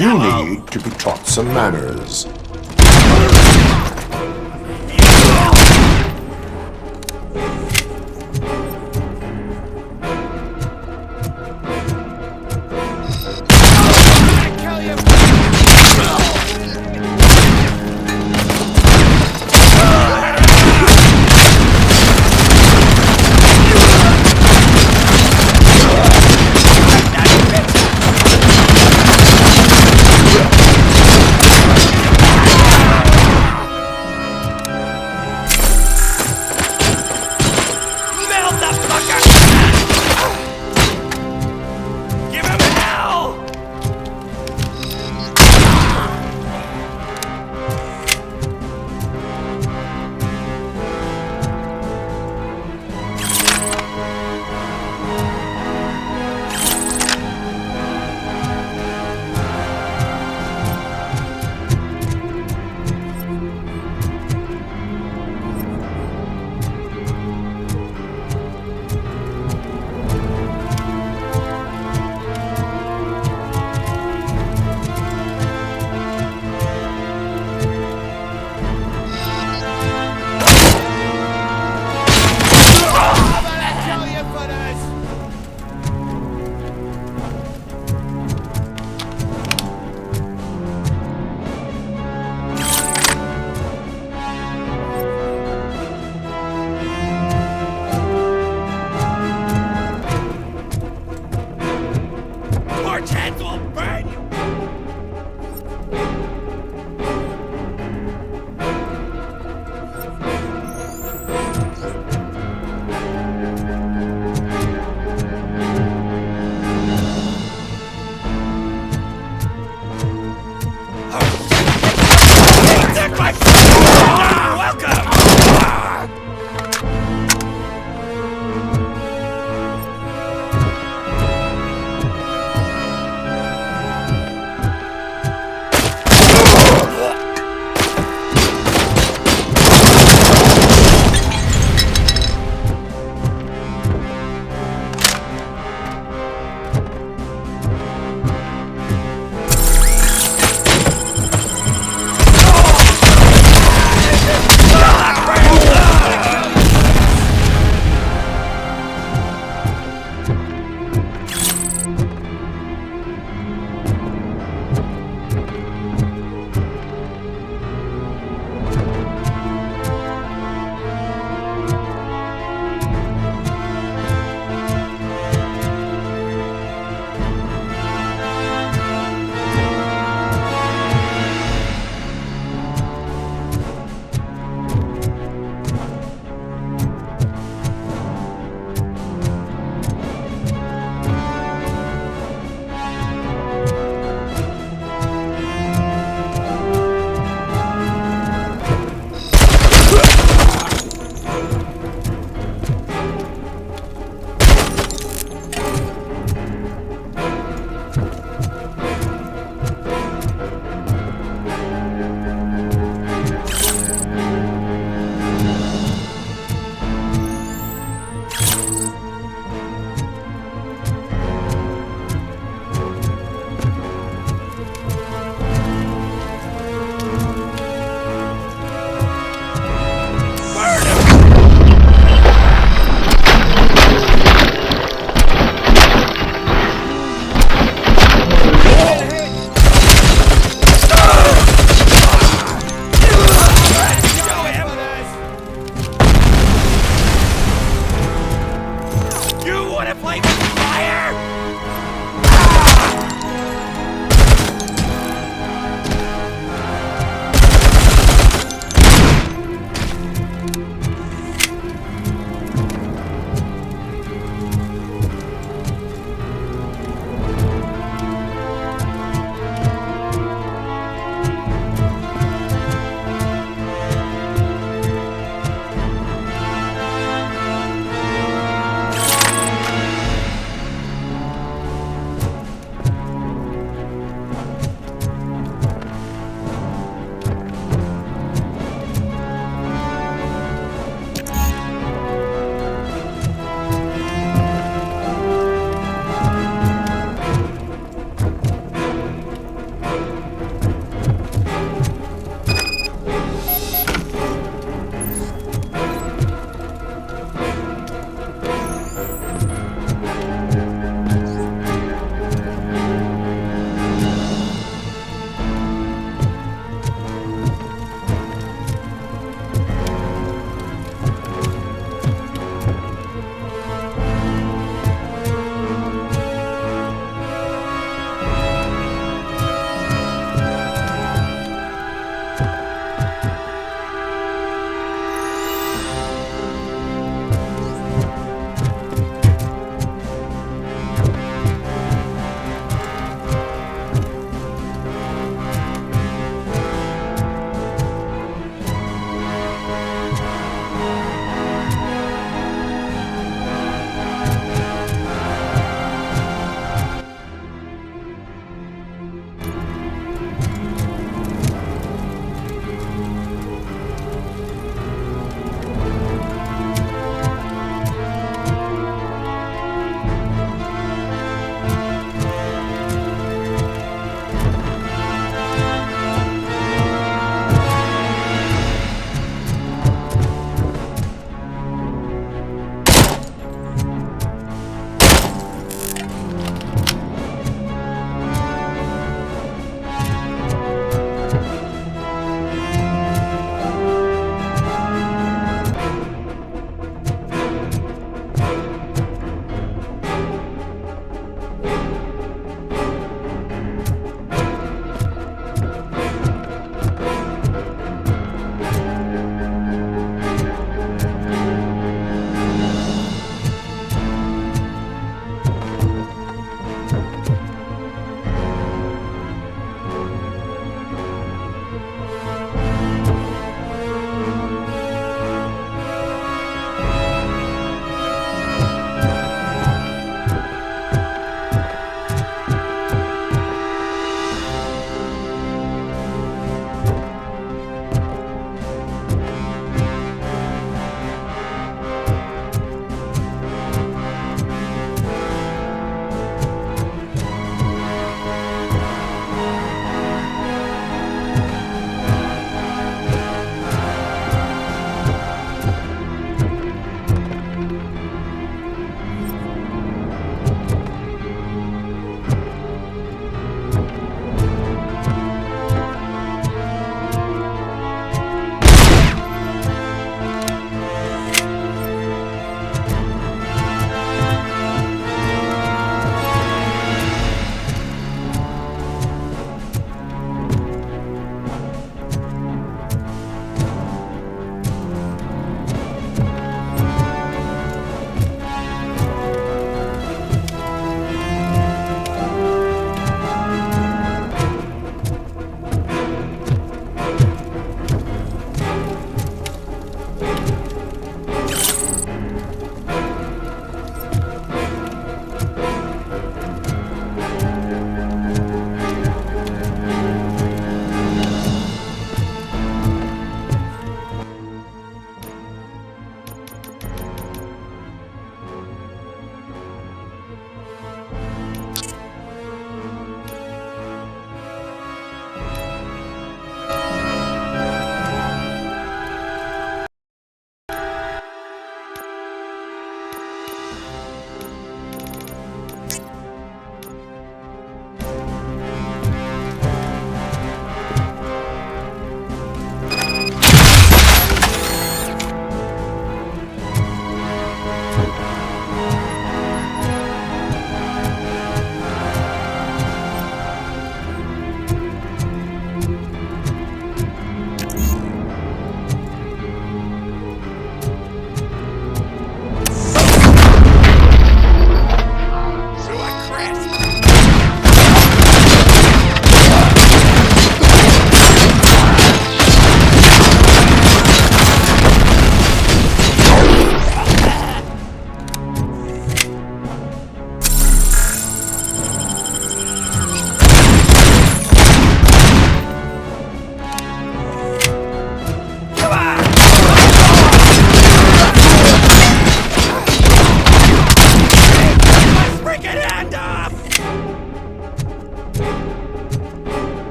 You need to be taught some manners.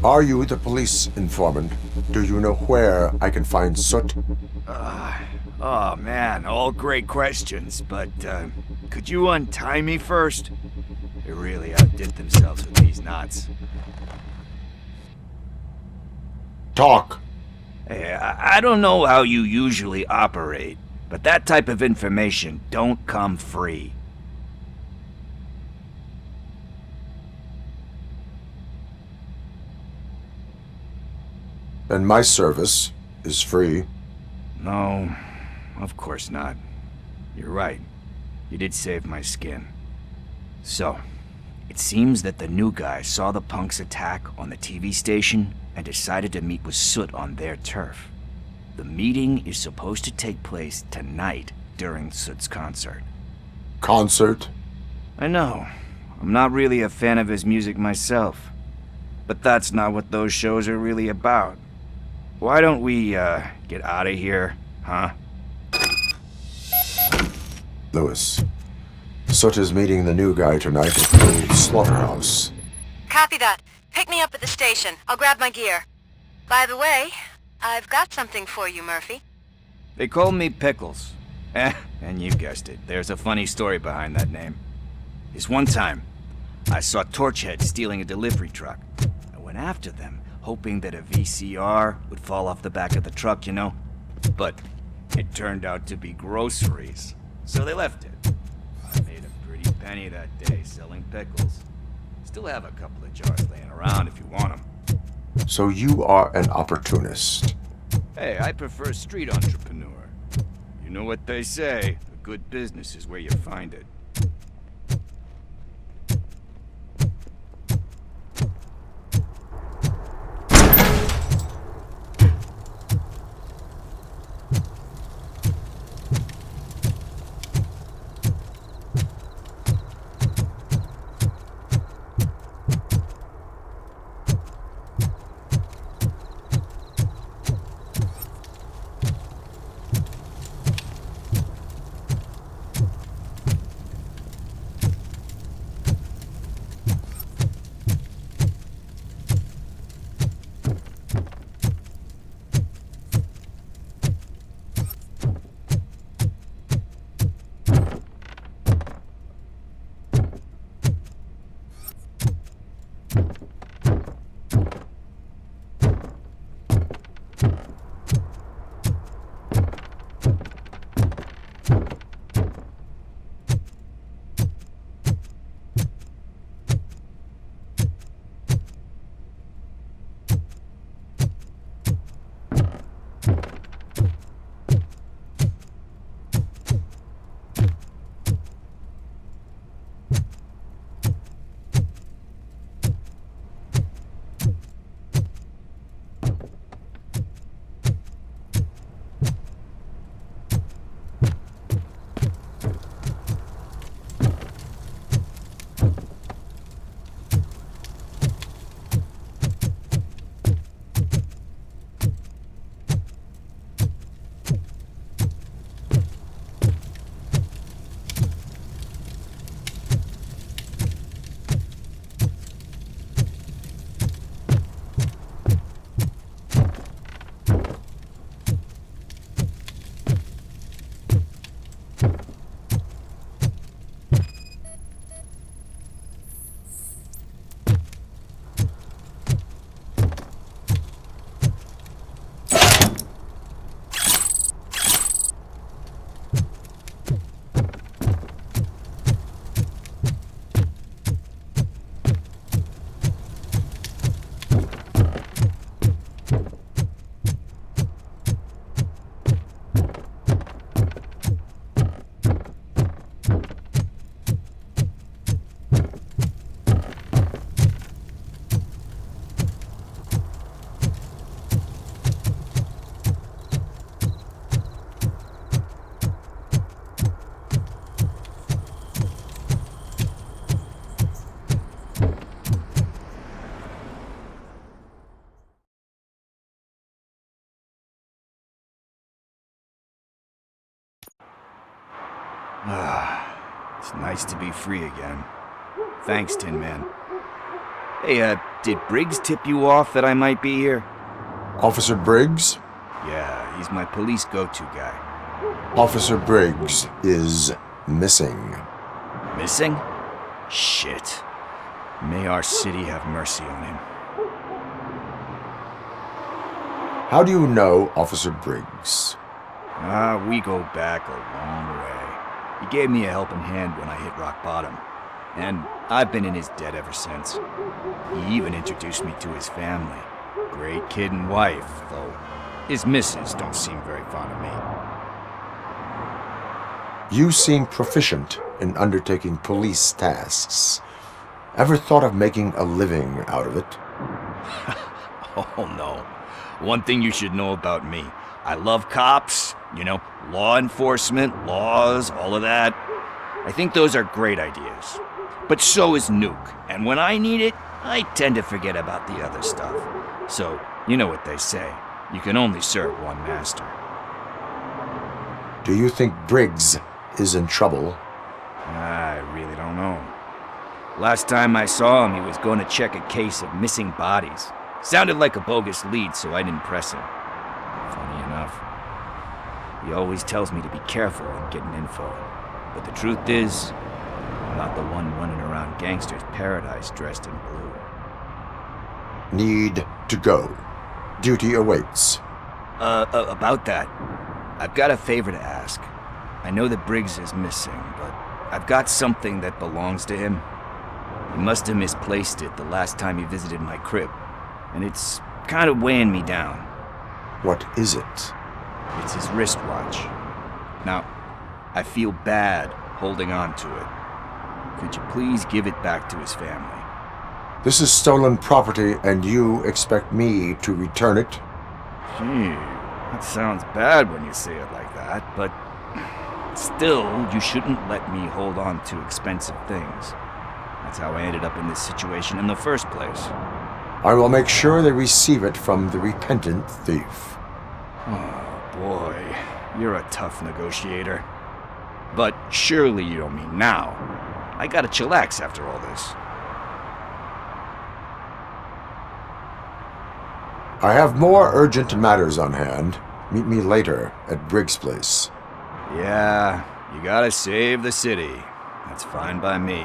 Are you the police informant? Do you know where I can find Soot? Oh man, all great questions, but could you untie me first? They really outdid themselves with these knots. Talk. Hey, I don't know how you usually operate, but that type of information don't come free. And my service is free. No, of course not. You're right. You did save my skin. So, it seems that the new guy saw the punk's attack on the TV station and decided to meet with Soot on their turf. The meeting is supposed to take place tonight during Soot's concert. Concert? I know. I'm not really a fan of his music myself. But that's not what those shows are really about. Why don't we, get out of here, huh? Lewis. Soot is meeting the new guy tonight at the slaughterhouse. Copy that. Pick me up at the station. I'll grab my gear. By the way, I've got something for you, Murphy. They call me Pickles. And you guessed it. There's a funny story behind that name. This one time, I saw Torchhead stealing a delivery truck. I went after them, hoping that a VCR would fall off the back of the truck, you know? But it turned out to be groceries. So they left it. I made a pretty penny that day selling pickles. Still have a couple of jars laying around if you want them. So you are an opportunist. Hey, I prefer street entrepreneur. You know what they say, a good business is where you find it. It's nice to be free again. Thanks, Tin Man. Hey, did Briggs tip you off that I might be here? Officer Briggs? Yeah, he's my police go-to guy. Officer Briggs is missing. Missing? Shit. May our city have mercy on him. How do you know Officer Briggs? We go back a long way. He gave me a helping hand when I hit rock bottom. And I've been in his debt ever since. He even introduced me to his family. Great kid and wife, though his missus don't seem very fond of me. You seem proficient in undertaking police tasks. Ever thought of making a living out of it? Oh no. One thing you should know about me. I love cops, law enforcement, laws, all of that. I think those are great ideas. But so is Nuke, and when I need it, I tend to forget about the other stuff. So, you know what they say. You can only serve one master. Do you think Briggs is in trouble? I really don't know. Last time I saw him, he was going to check a case of missing bodies. Sounded like a bogus lead, so I didn't press him. Funny enough. He always tells me to be careful when getting info. But the truth is, I'm not the one running around gangsters' paradise dressed in blue. Need to go. Duty awaits. About that, I've got a favor to ask. I know that Briggs is missing, but I've got something that belongs to him. He must have misplaced it the last time he visited my crib, and it's kind of weighing me down. What is it? It's his wristwatch. Now, I feel bad holding on to it. Could you please give it back to his family? This is stolen property, and you expect me to return it? Gee, that sounds bad when you say it like that, but still, you shouldn't let me hold on to expensive things. That's how I ended up in this situation in the first place. I will make sure they receive it from the repentant thief. Oh boy, you're a tough negotiator. But surely you don't mean now. I gotta chillax after all this. I have more urgent matters on hand. Meet me later at Briggs' place. Yeah, you gotta save the city. That's fine by me.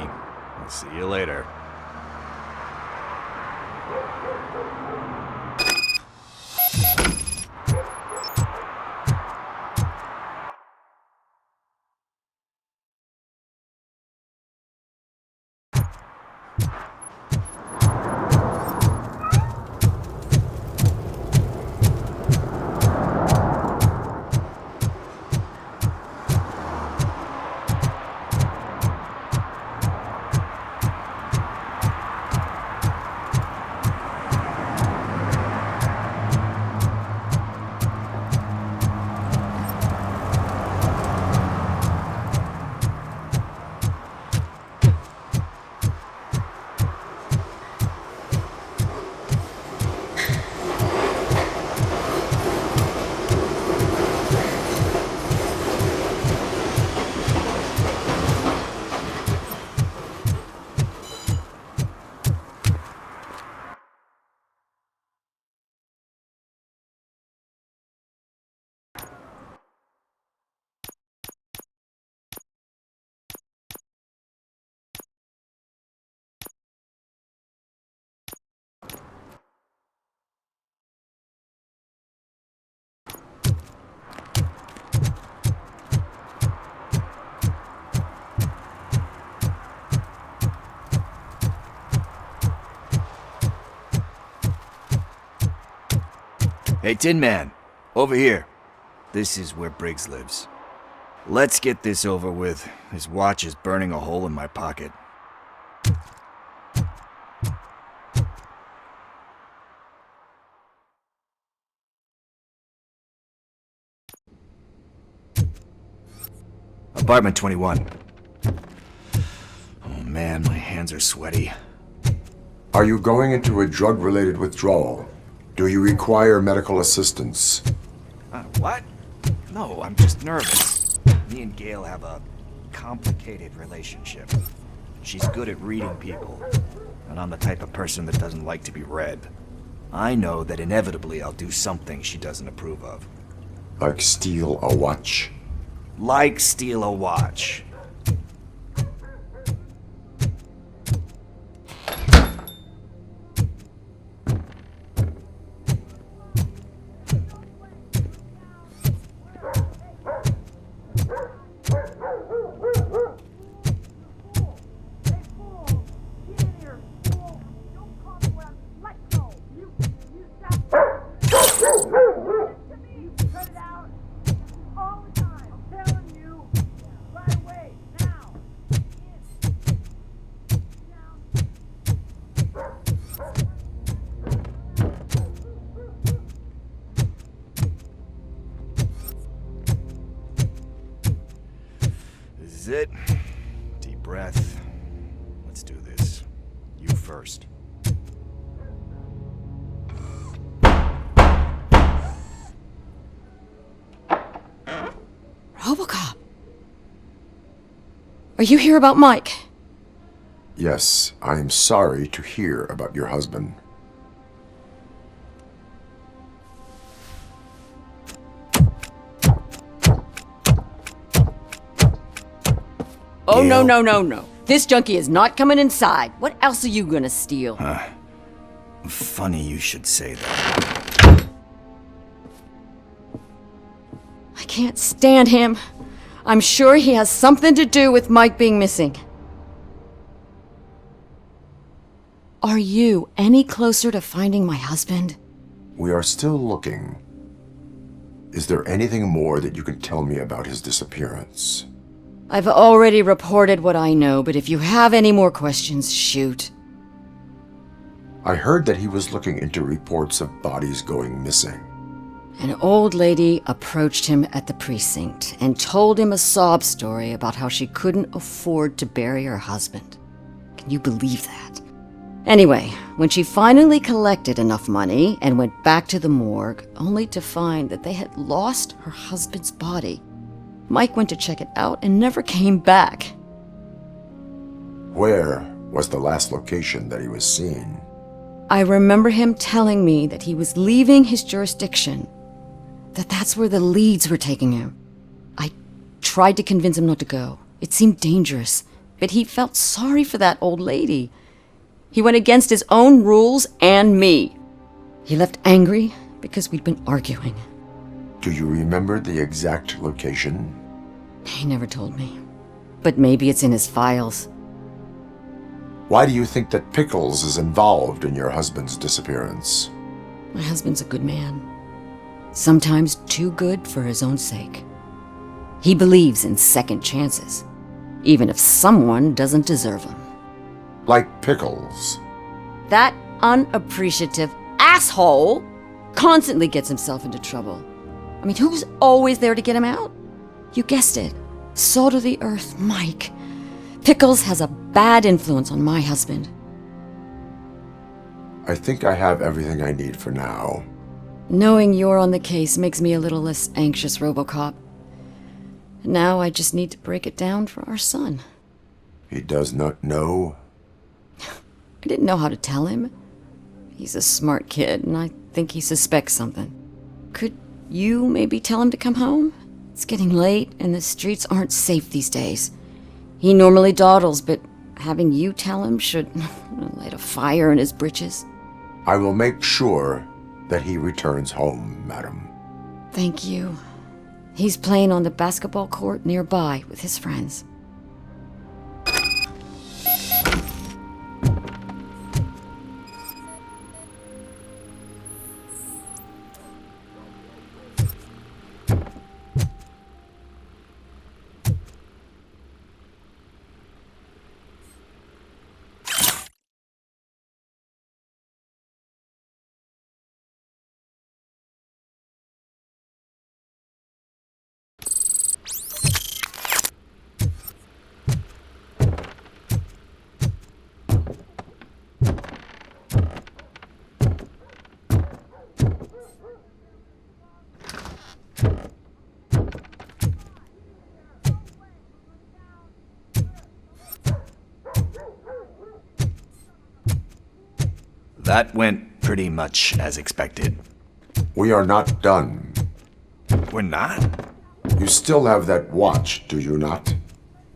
I'll see you later. Hey, Tin Man, over here. This is where Briggs lives. Let's get this over with. His watch is burning a hole in my pocket. Apartment 21. Oh man, my hands are sweaty. Are you going into a drug-related withdrawal? Do you require medical assistance? What? No, I'm just nervous. Me and Gail have a complicated relationship. She's good at reading people, and I'm the type of person that doesn't like to be read. I know that inevitably I'll do something she doesn't approve of. Like steal a watch? Like steal a watch. This is it. Deep breath. Let's do this. You first. Robocop. Are you here about Mike? Yes, I am sorry to hear about your husband. Oh, Gail. no. This junkie is not coming inside. What else are you gonna steal? Funny you should say that. I can't stand him. I'm sure he has something to do with Mike being missing. Are you any closer to finding my husband? We are still looking. Is there anything more that you can tell me about his disappearance? I've already reported what I know, but if you have any more questions, shoot. I heard that he was looking into reports of bodies going missing. An old lady approached him at the precinct and told him a sob story about how she couldn't afford to bury her husband. Can you believe that? Anyway, when she finally collected enough money and went back to the morgue, only to find that they had lost her husband's body, Mike went to check it out and never came back. Where was the last location that he was seen? I remember him telling me that he was leaving his jurisdiction, that's where the leads were taking him. I tried to convince him not to go. It seemed dangerous, but he felt sorry for that old lady. He went against his own rules and me. He left angry because we'd been arguing. Do you remember the exact location? He never told me. But maybe it's in his files. Why do you think that Pickles is involved in your husband's disappearance? My husband's a good man. Sometimes too good for his own sake. He believes in second chances, even if someone doesn't deserve them. Like Pickles. That unappreciative asshole constantly gets himself into trouble. I mean, who's always there to get him out? You guessed it. Salt of the earth, Mike. Pickles has a bad influence on my husband. I think I have everything I need for now. Knowing you're on the case makes me a little less anxious, Robocop. Now I just need to break it down for our son. He does not know? I didn't know how to tell him. He's a smart kid, and I think he suspects something. Could you maybe tell him to come home? It's getting late, and the streets aren't safe these days. He normally dawdles, but having you tell him should light a fire in his britches. I will make sure that he returns home, madam. Thank you. He's playing on the basketball court nearby with his friends. that went pretty much as expected. We are not done. We're not? You still have that watch, do you not?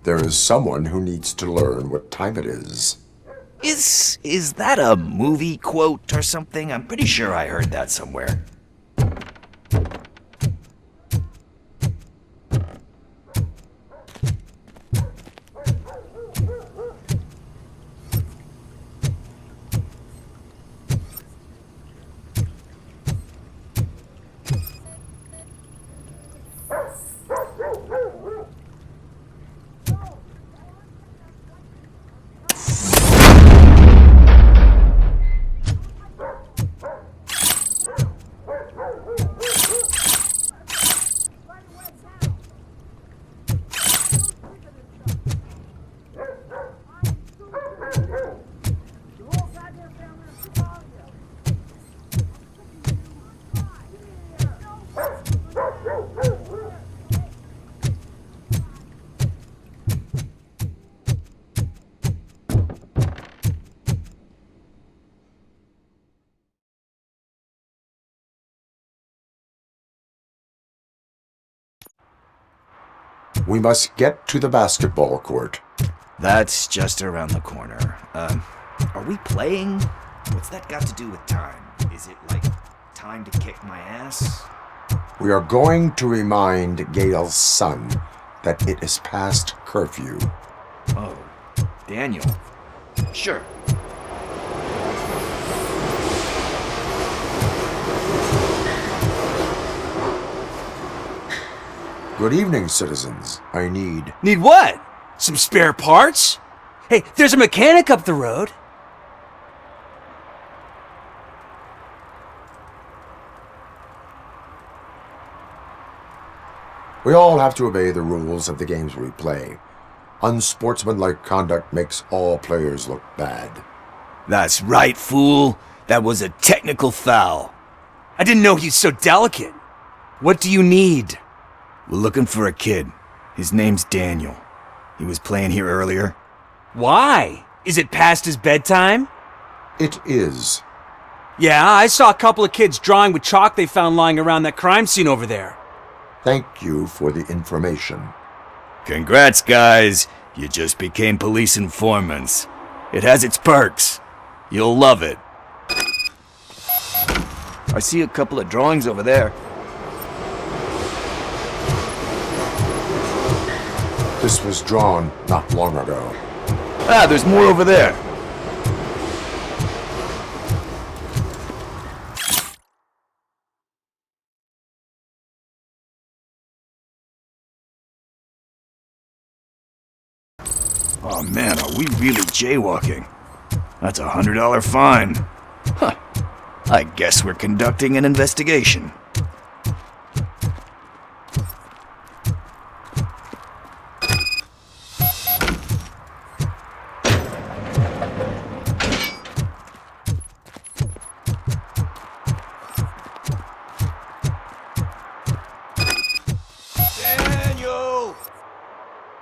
There is someone who needs to learn what time it is. Is that a movie quote or something? I'm pretty sure I heard that somewhere. We must get to the basketball court. That's just around the corner. Are we playing? What's that got to do with time? Is it like time to kick my ass? We are going to remind Gail's son that it is past curfew. Oh, Daniel. Sure. Good evening, citizens. I need... Need what? Some spare parts? Hey, there's a mechanic up the road. We all have to obey the rules of the games we play. Unsportsmanlike conduct makes all players look bad. That's right, fool. That was a technical foul. I didn't know he's so delicate. What do you need? We're looking for a kid. His name's Daniel. He was playing here earlier. Why? Is it past his bedtime? It is. Yeah, I saw a couple of kids drawing with chalk they found lying around that crime scene over there. Thank you for the information. Congrats, guys. You just became police informants. It has its perks. You'll love it. I see a couple of drawings over there. This was drawn not long ago. Ah, there's more over there. Oh man, are we really jaywalking? That's a $100 fine. Huh. I guess we're conducting an investigation. Daniel!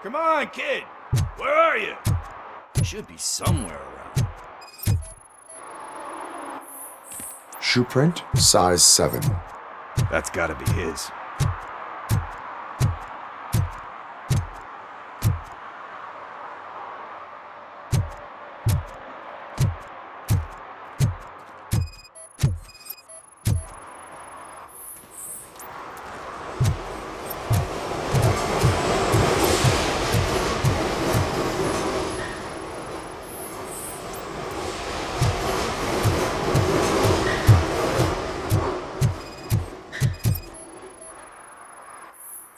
Come on, kid! Where are you? You should be somewhere around. Shoe print, size 7. That's gotta be his.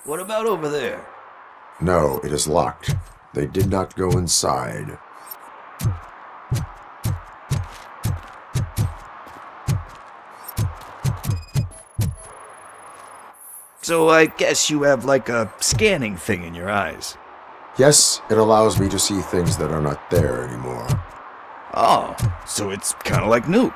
What about over there? No, it is locked. They did not go inside. So I guess you have like a scanning thing in your eyes. Yes, it allows me to see things that are not there anymore. Oh, so it's kind of like Nuke.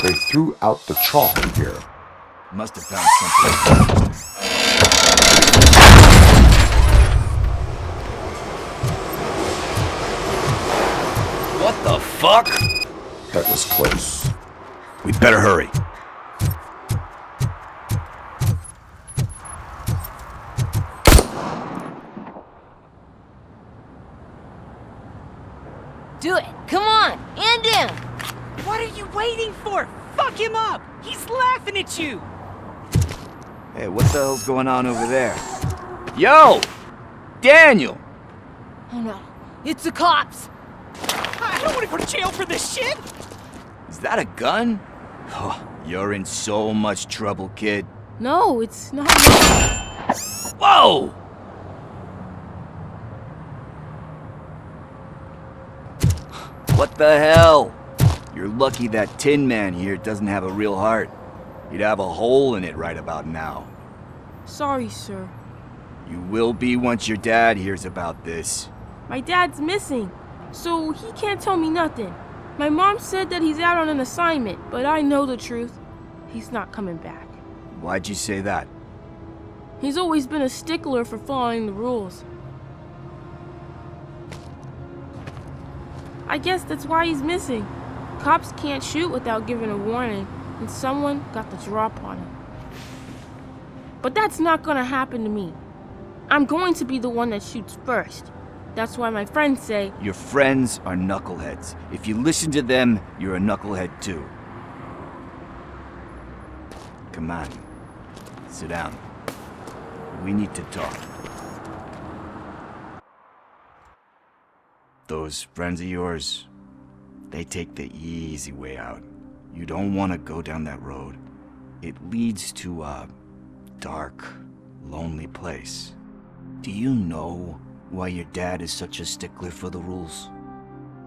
They threw out the chalk here. Must have found something interesting. What the fuck? That was close. We better hurry. Do it! Come on! And him! What are you waiting for? Fuck him up! He's laughing at you! Hey, what the hell's going on over there? Yo! Daniel! Oh no, it's the cops! I don't want to go to jail for this shit! Is that a gun? Oh, you're in so much trouble, kid. No, it's not. Whoa! What the hell? You're lucky that Tin Man here doesn't have a real heart. He'd have a hole in it right about now. Sorry, sir. You will be once your dad hears about this. My dad's missing, so he can't tell me nothing. My mom said that he's out on an assignment, but I know the truth. He's not coming back. Why'd you say that? He's always been a stickler for following the rules. I guess that's why he's missing. Cops can't shoot without giving a warning, and someone got the drop on him. But that's not gonna happen to me. I'm going to be the one that shoots first. That's why my friends say, Your friends are knuckleheads. If you listen to them, you're a knucklehead too. Come on. Sit down. We need to talk. Those friends of yours, they take the easy way out. You don't want to go down that road. It leads to a dark, lonely place. Do you know why your dad is such a stickler for the rules?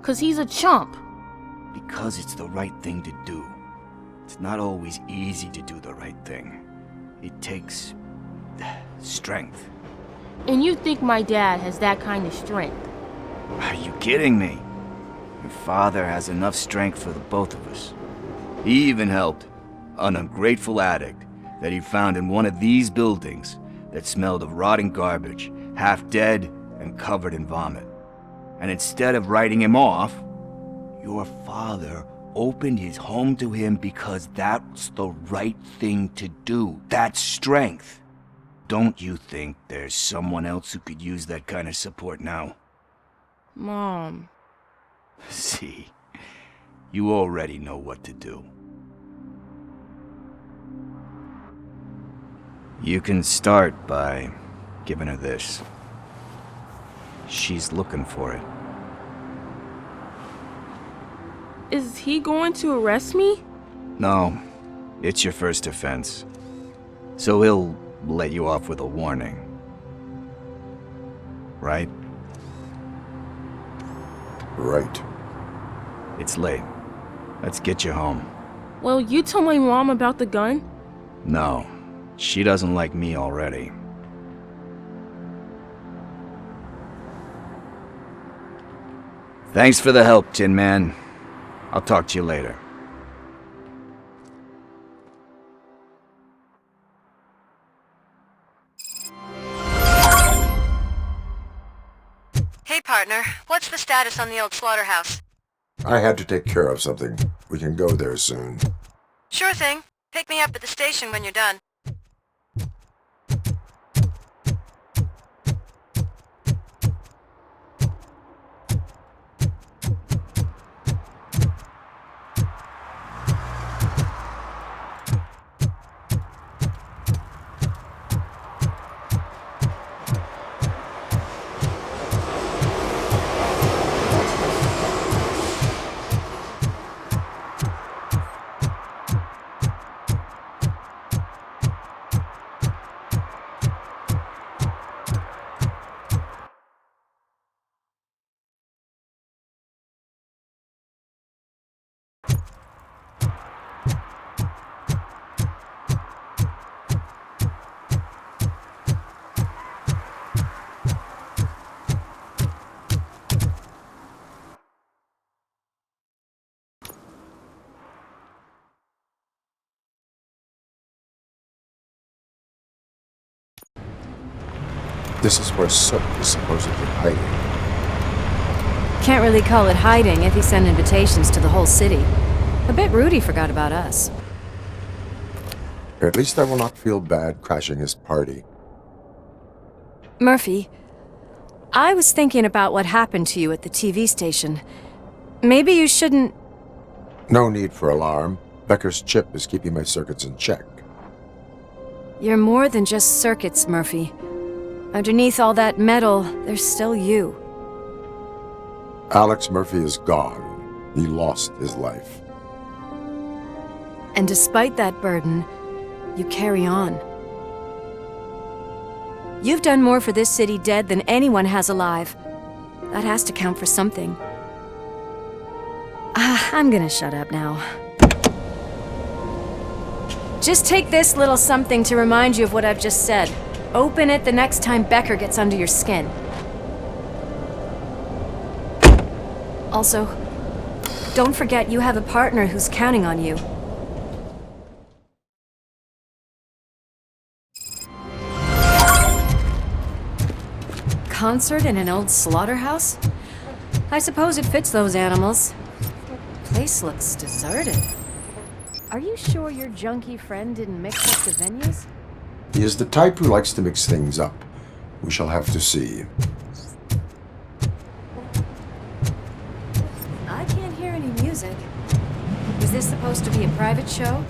'cause he's a chump. Because it's the right thing to do. It's not always easy to do the right thing. It takes strength. And you think my dad has that kind of strength? Are you kidding me? Your father has enough strength for the both of us. He even helped an ungrateful addict that he found in one of these buildings that smelled of rotting garbage, half dead and covered in vomit. And instead of writing him off, your father opened his home to him because that's the right thing to do. That's strength. Don't you think there's someone else who could use that kind of support now? Mom. See, you already know what to do. You can start by giving her this. She's looking for it. Is he going to arrest me? No, it's your first offense. So he'll let you off with a warning. Right? Right. It's late. Let's get you home. Well, you tell my mom about the gun? No, she doesn't like me already. Thanks for the help, Tin Man. I'll talk to you later. Hey, partner. What's the status on the old slaughterhouse? I had to take care of something. We can go there soon. Sure thing. Pick me up at the station when you're done. This is where Soot is supposedly hiding. Can't really call it hiding if he sent invitations to the whole city. A bit rude he forgot about us. At least I will not feel bad crashing his party. Murphy, I was thinking about what happened to you at the TV station. Maybe you shouldn't... No need for alarm. Becker's chip is keeping my circuits in check. You're more than just circuits, Murphy. Underneath all that metal, there's still you. Alex Murphy is gone. He lost his life. And despite that burden, you carry on. You've done more for this city dead than anyone has alive. That has to count for something. I'm gonna shut up now. Just take this little something to remind you of what I've just said. Open it the next time Becker gets under your skin. Also, don't forget you have a partner who's counting on you. Concert in an old slaughterhouse? I suppose it fits those animals. Place looks deserted. Are you sure your junkie friend didn't mix up the venues? He is the type who likes to mix things up. We shall have to see. I can't hear any music. Was this supposed to be a private show?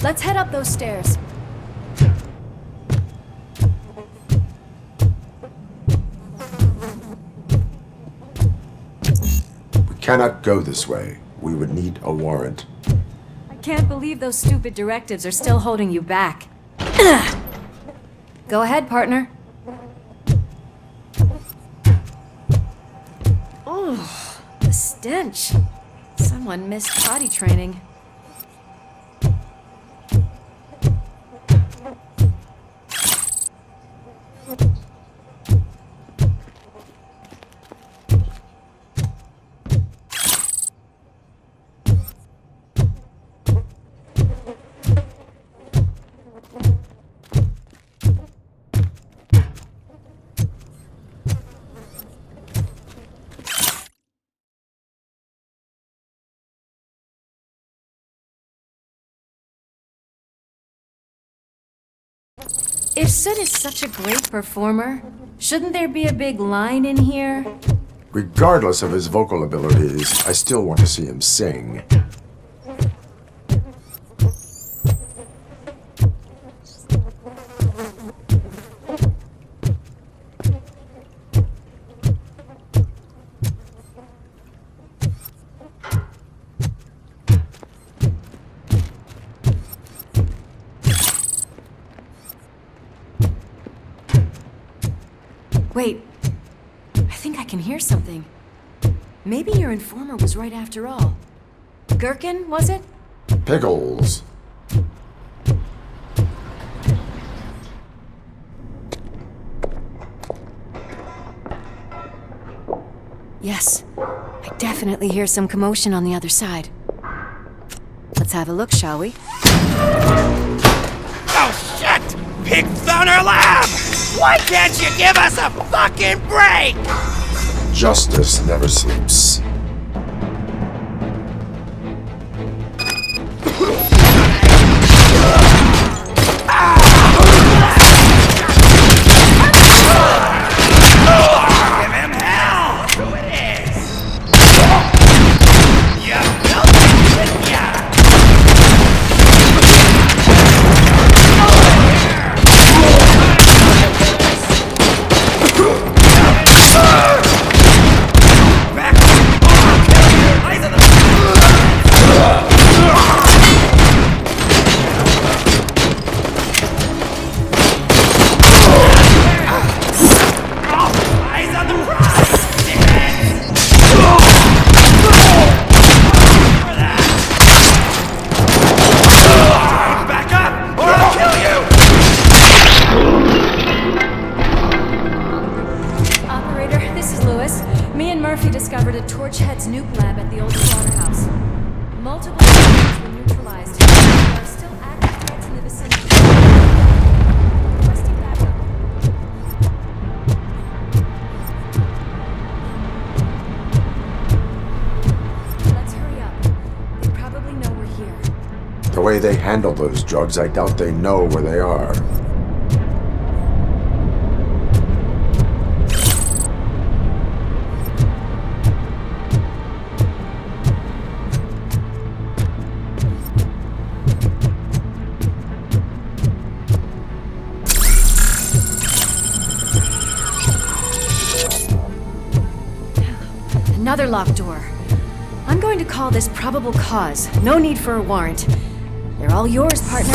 Let's head up those stairs. We cannot go this way. We would need a warrant. I can't believe those stupid directives are still holding you back. Go ahead, partner. Oh, the stench. Someone missed potty training. If Sid is such a great performer, shouldn't there be a big line in here? Regardless of his vocal abilities, I still want to see him sing. Wait, I think I can hear something. Maybe your informer was right after all. Gherkin, was it? Pickles. Yes, I definitely hear some commotion on the other side. Let's have a look, shall we? Oh shit! Pig found our lab! Why can't you give us a fucking break? Justice never sleeps. Give him hell! That's who it is! You built it, didn't ya? Back off! Eyes on the... Eyes on the prize! Back up, or I'll kill you! Operator, this is Lewis. Me and Murphy discovered a Torchhead's nuke lab at the old slaughterhouse. Multiple targets were neutralized. way they handle those drugs, I doubt they know where they are. Another locked door. I'm going to call this probable cause. No need for a warrant. They're all yours, partner.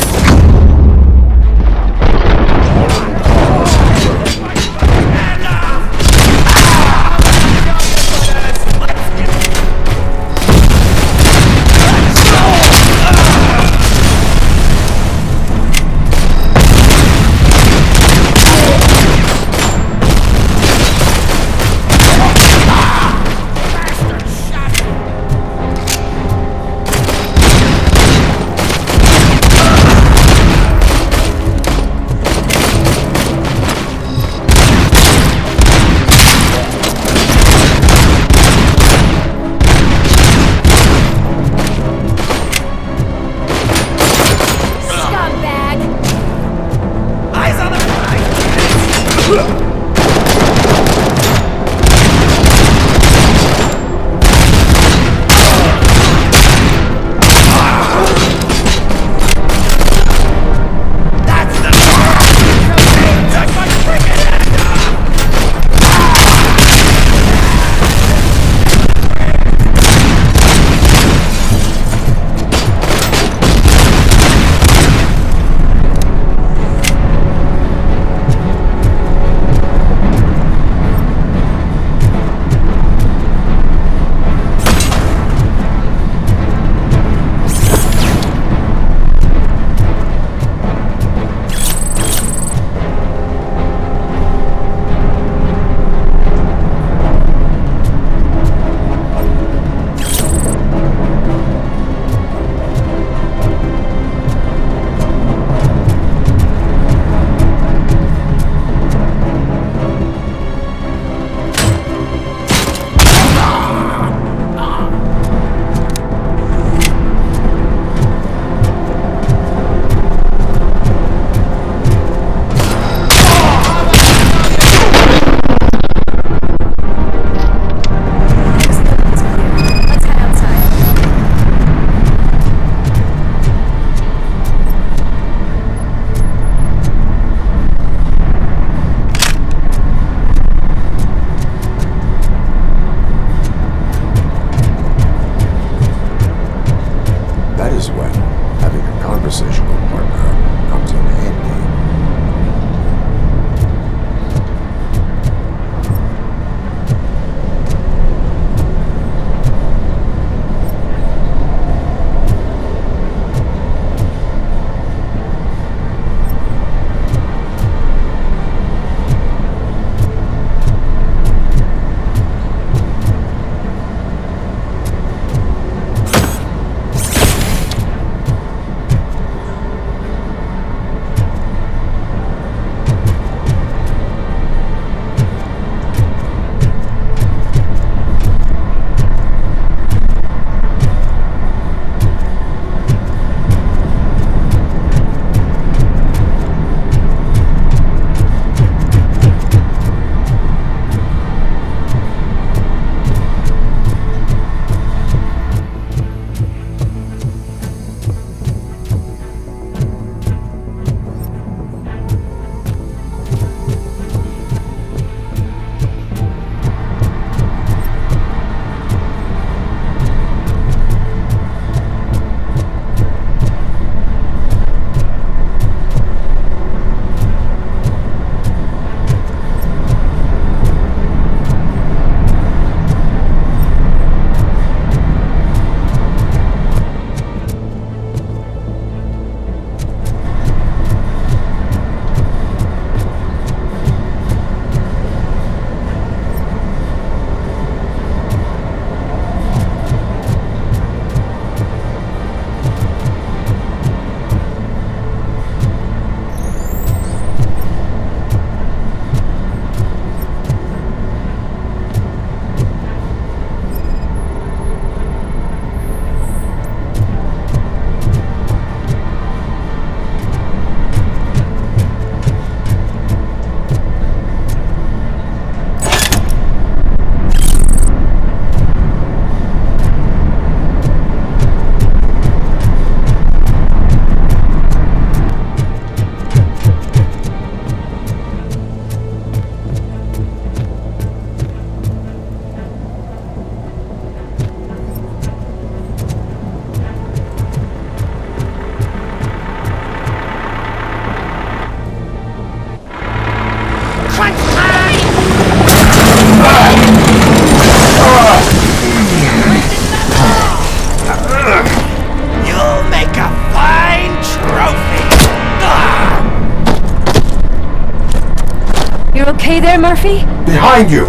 You okay there, Murphy? Behind you!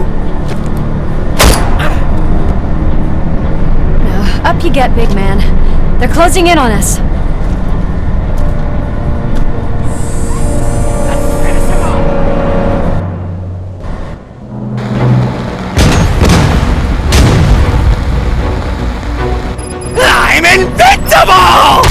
Up you get, big man. They're closing in on us. I'm invincible!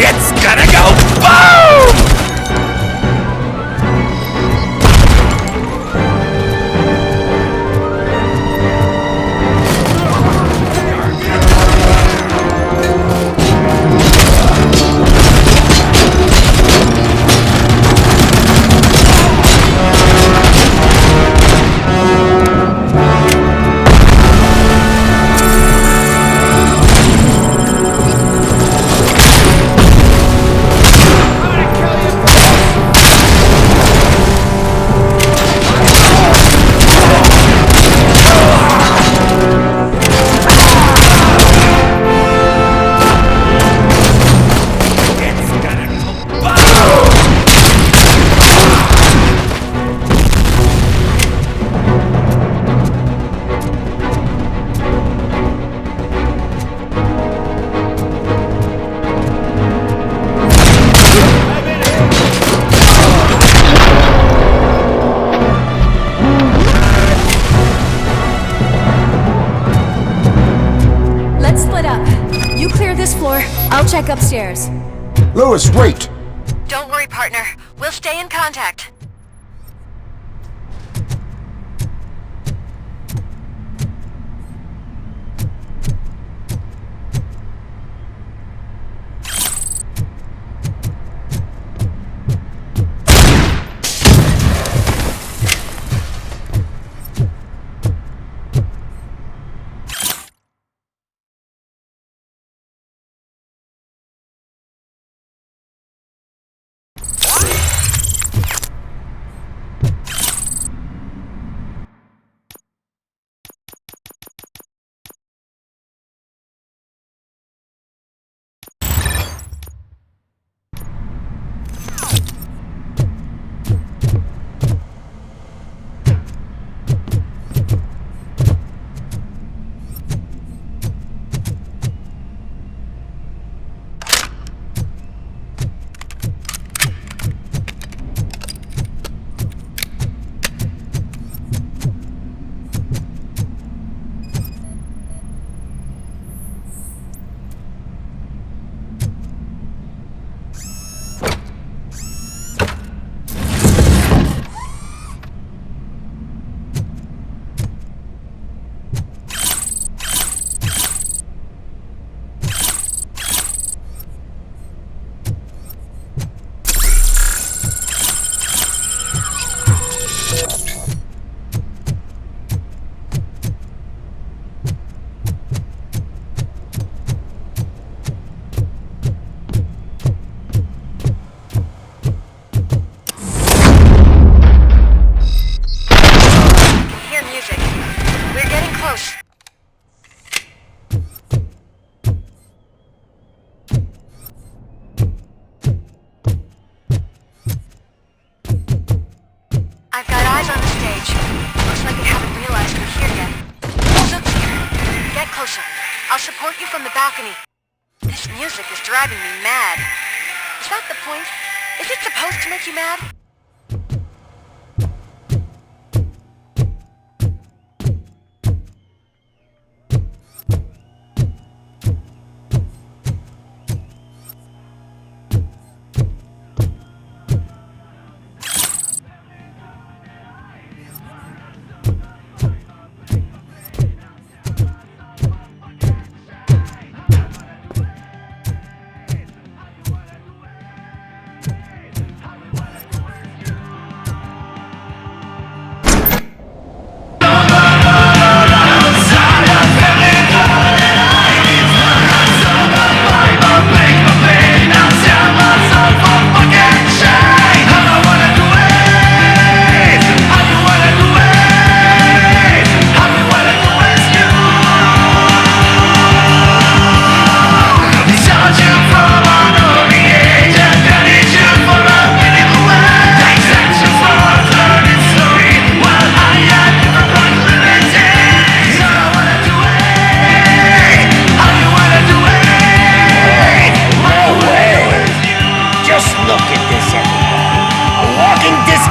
It's gonna go boom! Let's split up. You clear this floor, I'll check upstairs. Lewis, wait! Don't worry, partner. We'll stay in contact. I'll support you from the balcony. This music is driving me mad. Is that the point? Is it supposed to make you mad?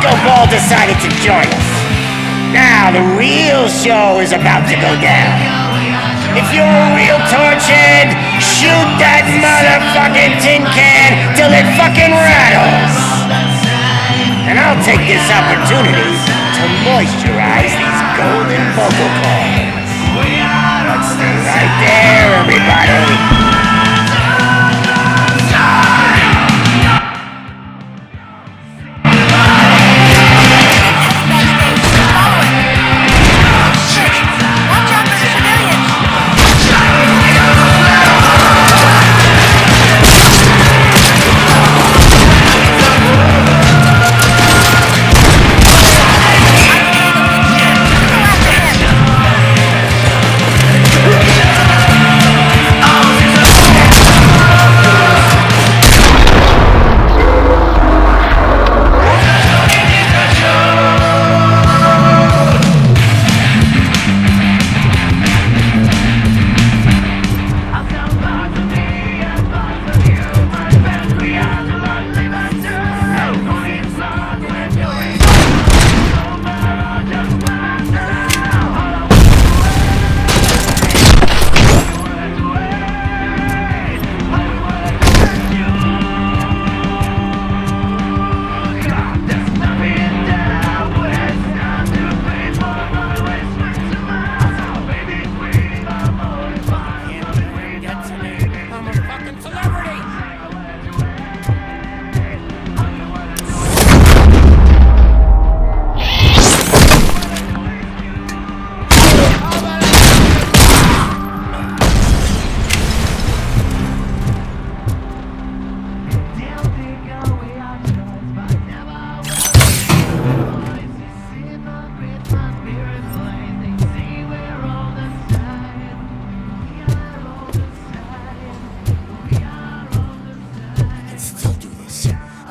Roscoe Ball decided to join us. Now the real show is about to go down. If you're a real torchhead, shoot that motherfucking tin can till it fucking rattles. And I'll take this opportunity to moisturize these golden vocal cords. Let's stay right there, everybody.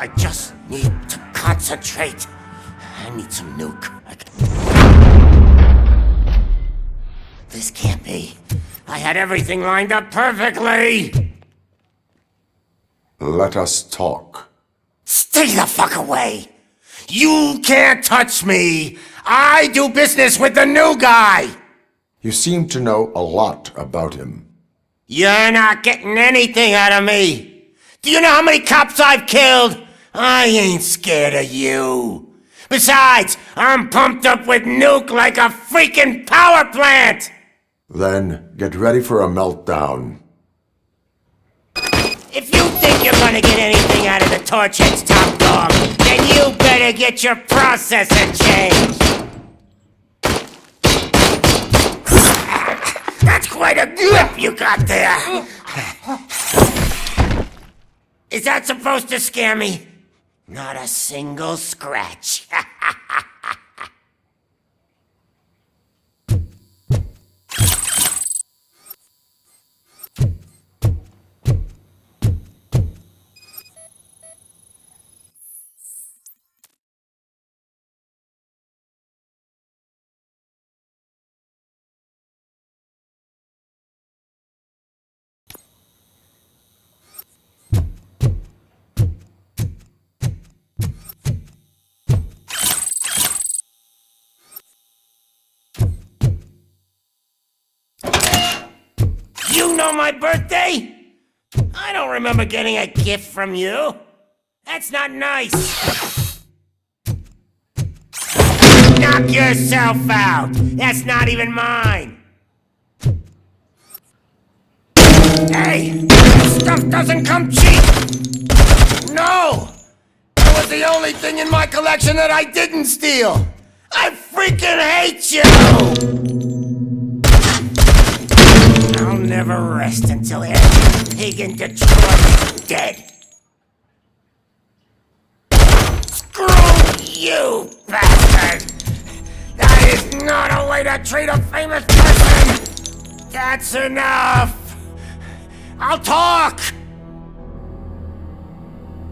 I just need to concentrate. I need some nuke. This can't be. I had everything lined up perfectly. Let us talk. Stay the fuck away. You can't touch me. I do business with the new guy. You seem to know a lot about him. You're not getting anything out of me. Do you know how many cops I've killed? I ain't scared of you. Besides, I'm pumped up with nuke like a freaking power plant! Then get ready for a meltdown. If you think you're gonna get anything out of the Torchhead's top dog, then you better get your processor changed. That's quite a grip you got there. Is that supposed to scare me? Not a single scratch. You know my birthday? I don't remember getting a gift from you. That's not nice. Knock yourself out. That's not even mine. Hey, this stuff doesn't come cheap. No, that was the only thing in my collection that I didn't steal. I freaking hate you. I'll never rest until every pig in Detroit is dead. Screw you, bastard! That is not a way to treat a famous person! That's enough! I'll talk!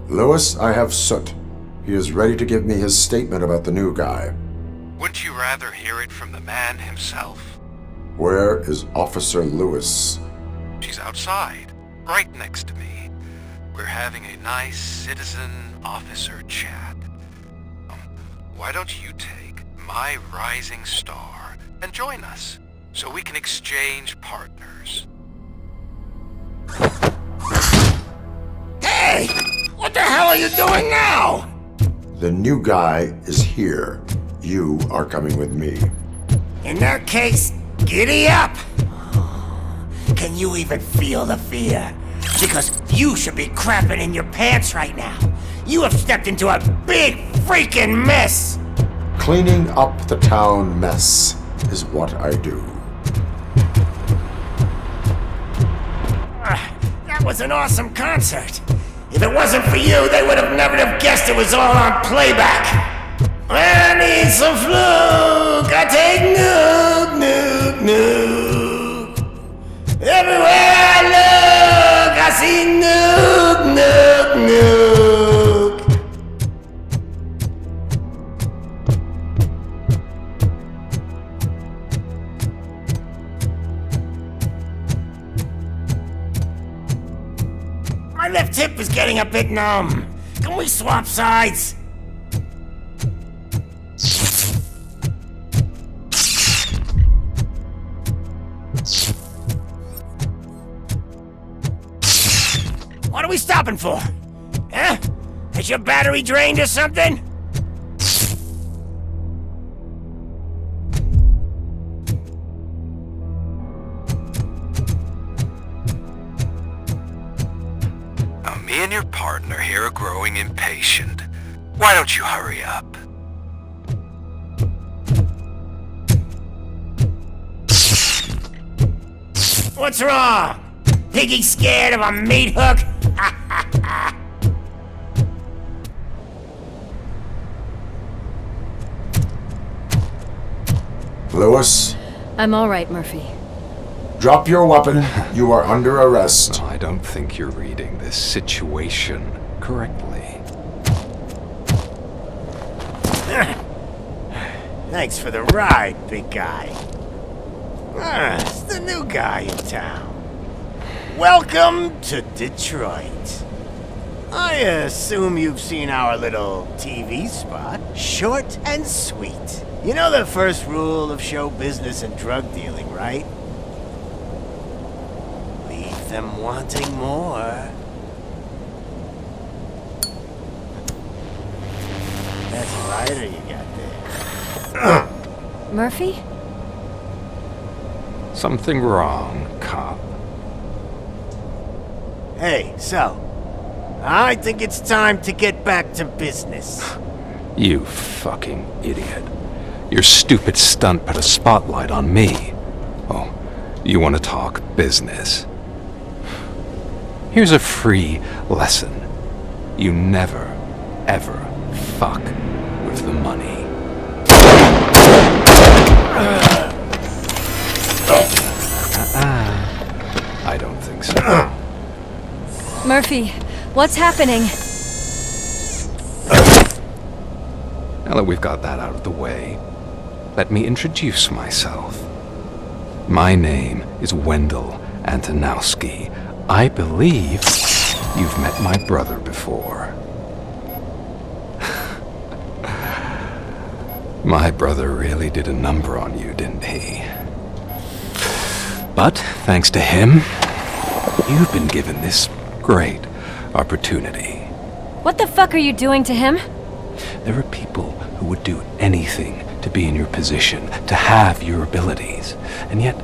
Lewis, I have Soot. He is ready to give me his statement about the new guy. Wouldn't you rather hear it from the man himself? Where is Officer Lewis? She's outside, right next to me. We're having a nice citizen-officer chat. why don't you take my rising star and join us so we can exchange partners? Hey! What the hell are you doing now? The new guy is here. You are coming with me. In that case, giddy up! Can you even feel the fear? Because you should be crapping in your pants right now. You have stepped into a big freaking mess! Cleaning up the town mess is what I do. That was an awesome concert. If it wasn't for you, they would have never have guessed it was all on playback. I need some fluke. I take nuke, nuke, nuke. Everywhere I look, I see nuke, nuke, nuke. My left hip is getting a bit numb. Can we swap sides? What are we stopping for? Huh? Is your battery drained or something? Me and your partner here are growing impatient. Why don't you hurry up? What's wrong? Piggy scared of a meat hook? Lewis, I'm all right, Murphy. drop your weapon. You are under arrest. I don't think you're reading this situation correctly. Thanks for the ride, big guy. It's the new guy in town. Welcome to Detroit. I assume you've seen our little TV spot. Short and sweet. You know the first rule of show business and drug dealing, right? Leave them wanting more. That's a lighter you got there. Murphy? Something wrong, cop. Hey, so, I think it's time to get back to business. You fucking idiot. Your stupid stunt put a spotlight on me. Oh, you want to talk business? Here's a free lesson. You never, ever fuck with the money. I don't think so. Murphy, what's happening? Now that we've got that out of the way, let me introduce myself. My name is Wendell Antonowski. I believe you've met my brother before. My brother really did a number on you, didn't he? But thanks to him, you've been given this great opportunity. What the fuck are you doing to him? There are people who would do anything to be in your position, to have your abilities, and yet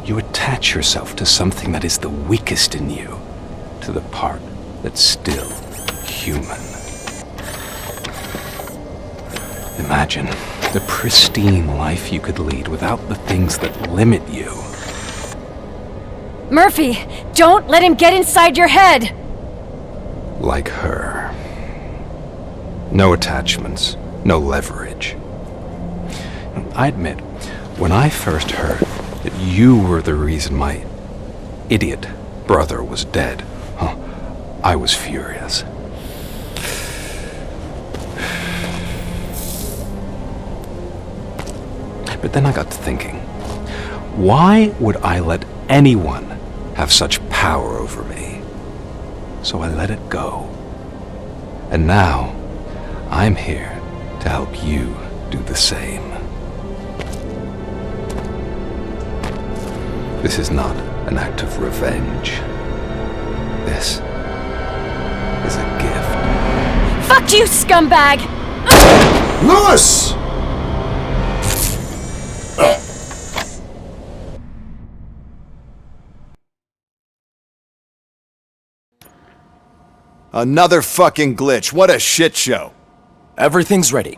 you attach yourself to something that is the weakest in you, to the part that's still human. Imagine the pristine life you could lead without the things that limit you. Murphy, don't let him get inside your head! Like her. No attachments, no leverage. I admit, when I first heard that you were the reason my idiot brother was dead, I was furious. But then I got to thinking, why would I let anyone have such power over me? So I let it go. And now, I'm here to help you do the same. This is not an act of revenge. This is a gift. Fuck you, scumbag! Lewis! Another fucking glitch. What a shit show. Everything's ready.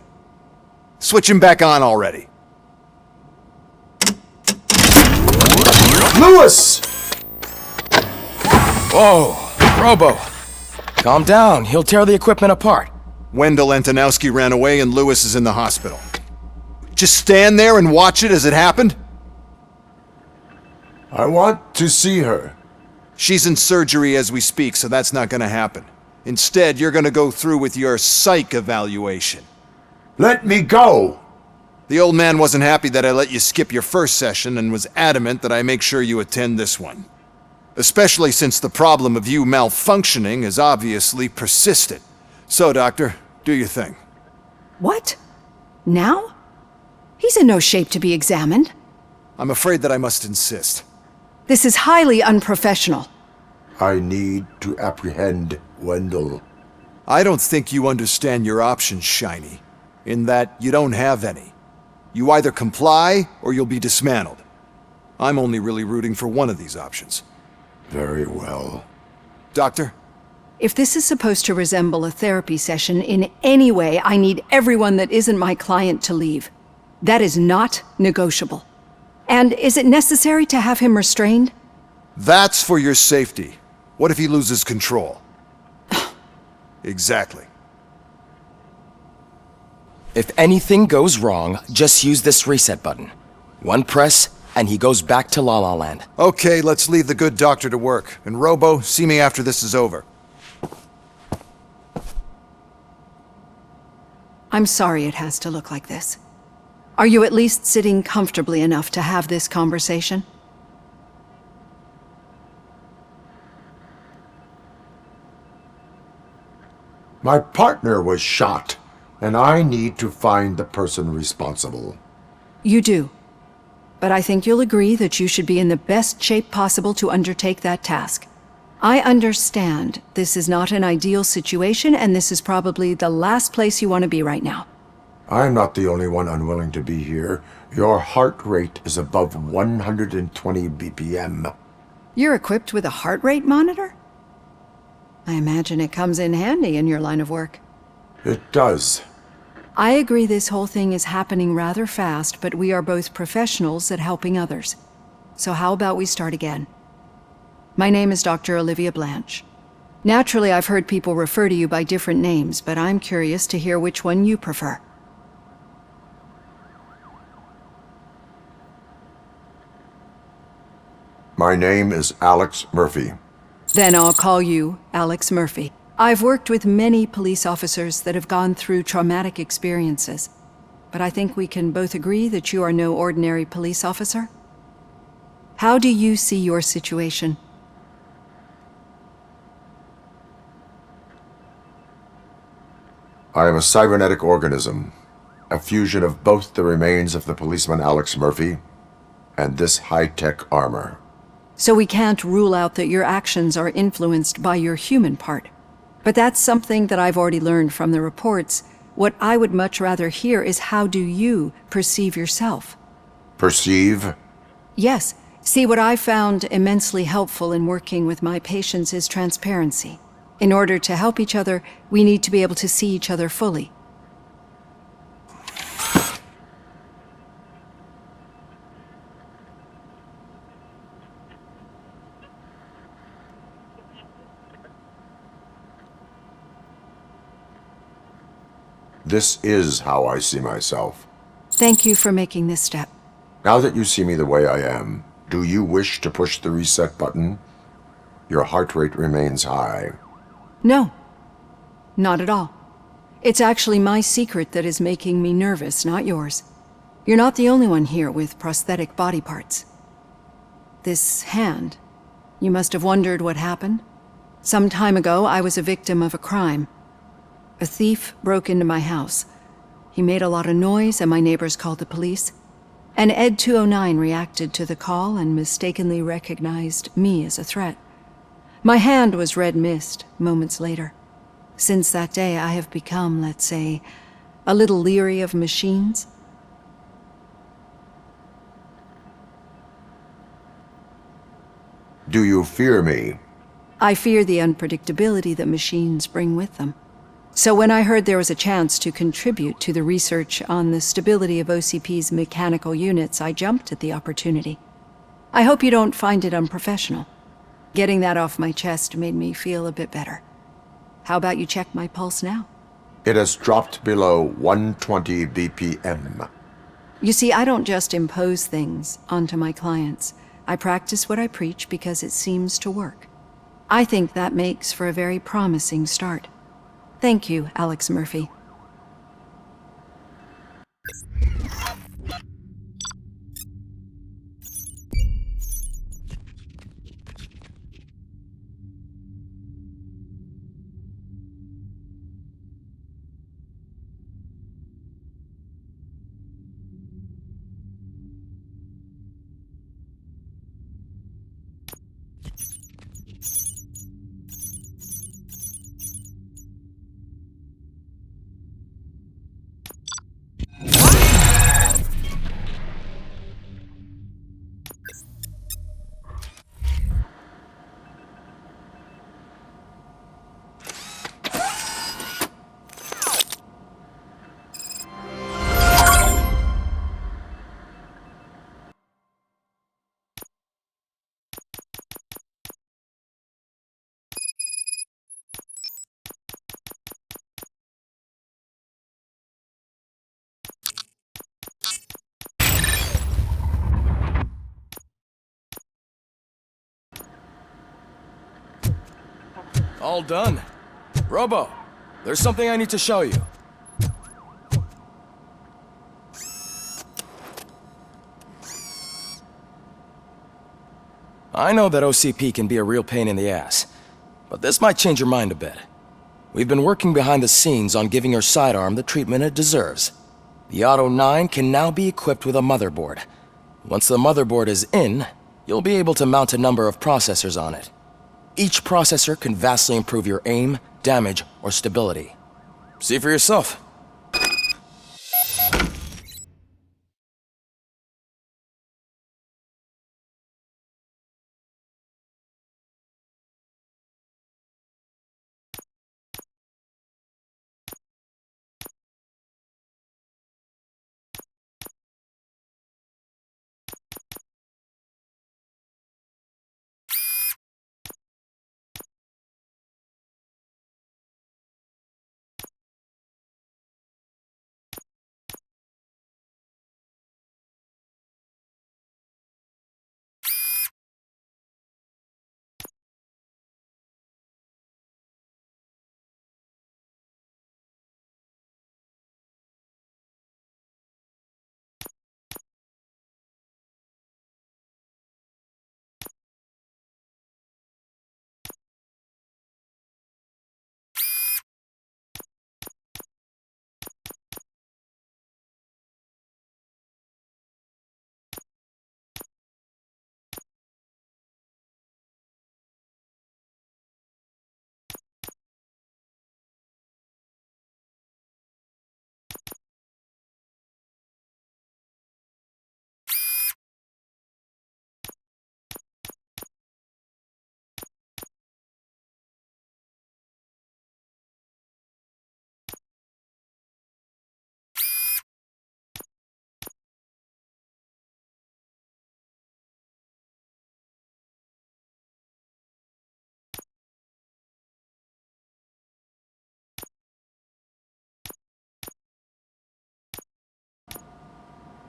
Switch him back on already. Lewis! Whoa, Robo. Calm down, he'll tear the equipment apart. Wendell Antonowski ran away and Lewis is in the hospital. Just stand there and watch it as it happened? I want to see her. She's in surgery as we speak, so that's not gonna happen. Instead, you're gonna go through with your psych evaluation. Let me go! The old man wasn't happy that I let you skip your first session and was adamant that I make sure you attend this one. Especially since the problem of you malfunctioning has obviously persisted. So, Doctor, do your thing. What? Now? He's in no shape to be examined. I'm afraid that I must insist. This is highly unprofessional. I need to apprehend Wendell. I don't think you understand your options, Shiny. In that you don't have any. You either comply or you'll be dismantled. I'm only really rooting for one of these options. Very well. Doctor? If this is supposed to resemble a therapy session in any way, I need everyone that isn't my client to leave. That is not negotiable. And is it necessary to have him restrained? That's for your safety. What if he loses control? Exactly. If anything goes wrong, just use this reset button. One press, and he goes back to La La Land. Okay, let's leave the good doctor to work. And Robo, see me after this is over. I'm sorry it has to look like this. Are you at least sitting comfortably enough to have this conversation? My partner was shot, and I need to find the person responsible. You do. But I think you'll agree that you should be in the best shape possible to undertake that task. I understand this is not an ideal situation, and this is probably the last place you want to be right now. I'm not the only one unwilling to be here. Your heart rate is above 120 BPM. You're equipped with a heart rate monitor? I imagine it comes in handy in your line of work. It does. I agree this whole thing is happening rather fast, but we are both professionals at helping others. So how about we start again? My name is Dr. Olivia Blanche. Naturally, I've heard people refer to you by different names, but I'm curious to hear which one you prefer. My name is Alex Murphy. Then I'll call you Alex Murphy. I've worked with many police officers that have gone through traumatic experiences, but I think we can both agree that you are no ordinary police officer. How do you see your situation? I am a cybernetic organism, a fusion of both the remains of the policeman Alex Murphy and this high-tech armor. So we can't rule out that your actions are influenced by your human part. But that's something that I've already learned from the reports. What I would much rather hear is how do you perceive yourself? Perceive? Yes. See, what I found immensely helpful in working with my patients is transparency. In order to help each other, we need to be able to see each other fully. This is how I see myself. Thank you for making this step. Now that you see me the way I am, do you wish to push the reset button? Your heart rate remains high. No, not at all. It's actually my secret that is making me nervous, not yours. You're not the only one here with prosthetic body parts. This hand, you must have wondered what happened. Some time ago, I was a victim of a crime. A thief broke into my house. He made a lot of noise, and my neighbors called the police. And Ed 209 reacted to the call and mistakenly recognized me as a threat. My hand was red mist moments later. Since that day, I have become, let's say, a little leery of machines. Do you fear me? I fear the unpredictability that machines bring with them. So when I heard there was a chance to contribute to the research on the stability of OCP's mechanical units, I jumped at the opportunity. I hope you don't find it unprofessional. Getting that off my chest made me feel a bit better. How about you check my pulse now? It has dropped below 120 BPM. You see, I don't just impose things onto my clients. I practice what I preach because it seems to work. I think that makes for a very promising start. Thank you, Alex Murphy. All done. Robo, there's something I need to show you. I know that OCP can be a real pain in the ass, but this might change your mind a bit. We've been working behind the scenes on giving your sidearm the treatment it deserves. The Auto 9 can now be equipped with a motherboard. Once the motherboard is in, you'll be able to mount a number of processors on it. Each processor can vastly improve your aim, damage, or stability. See for yourself.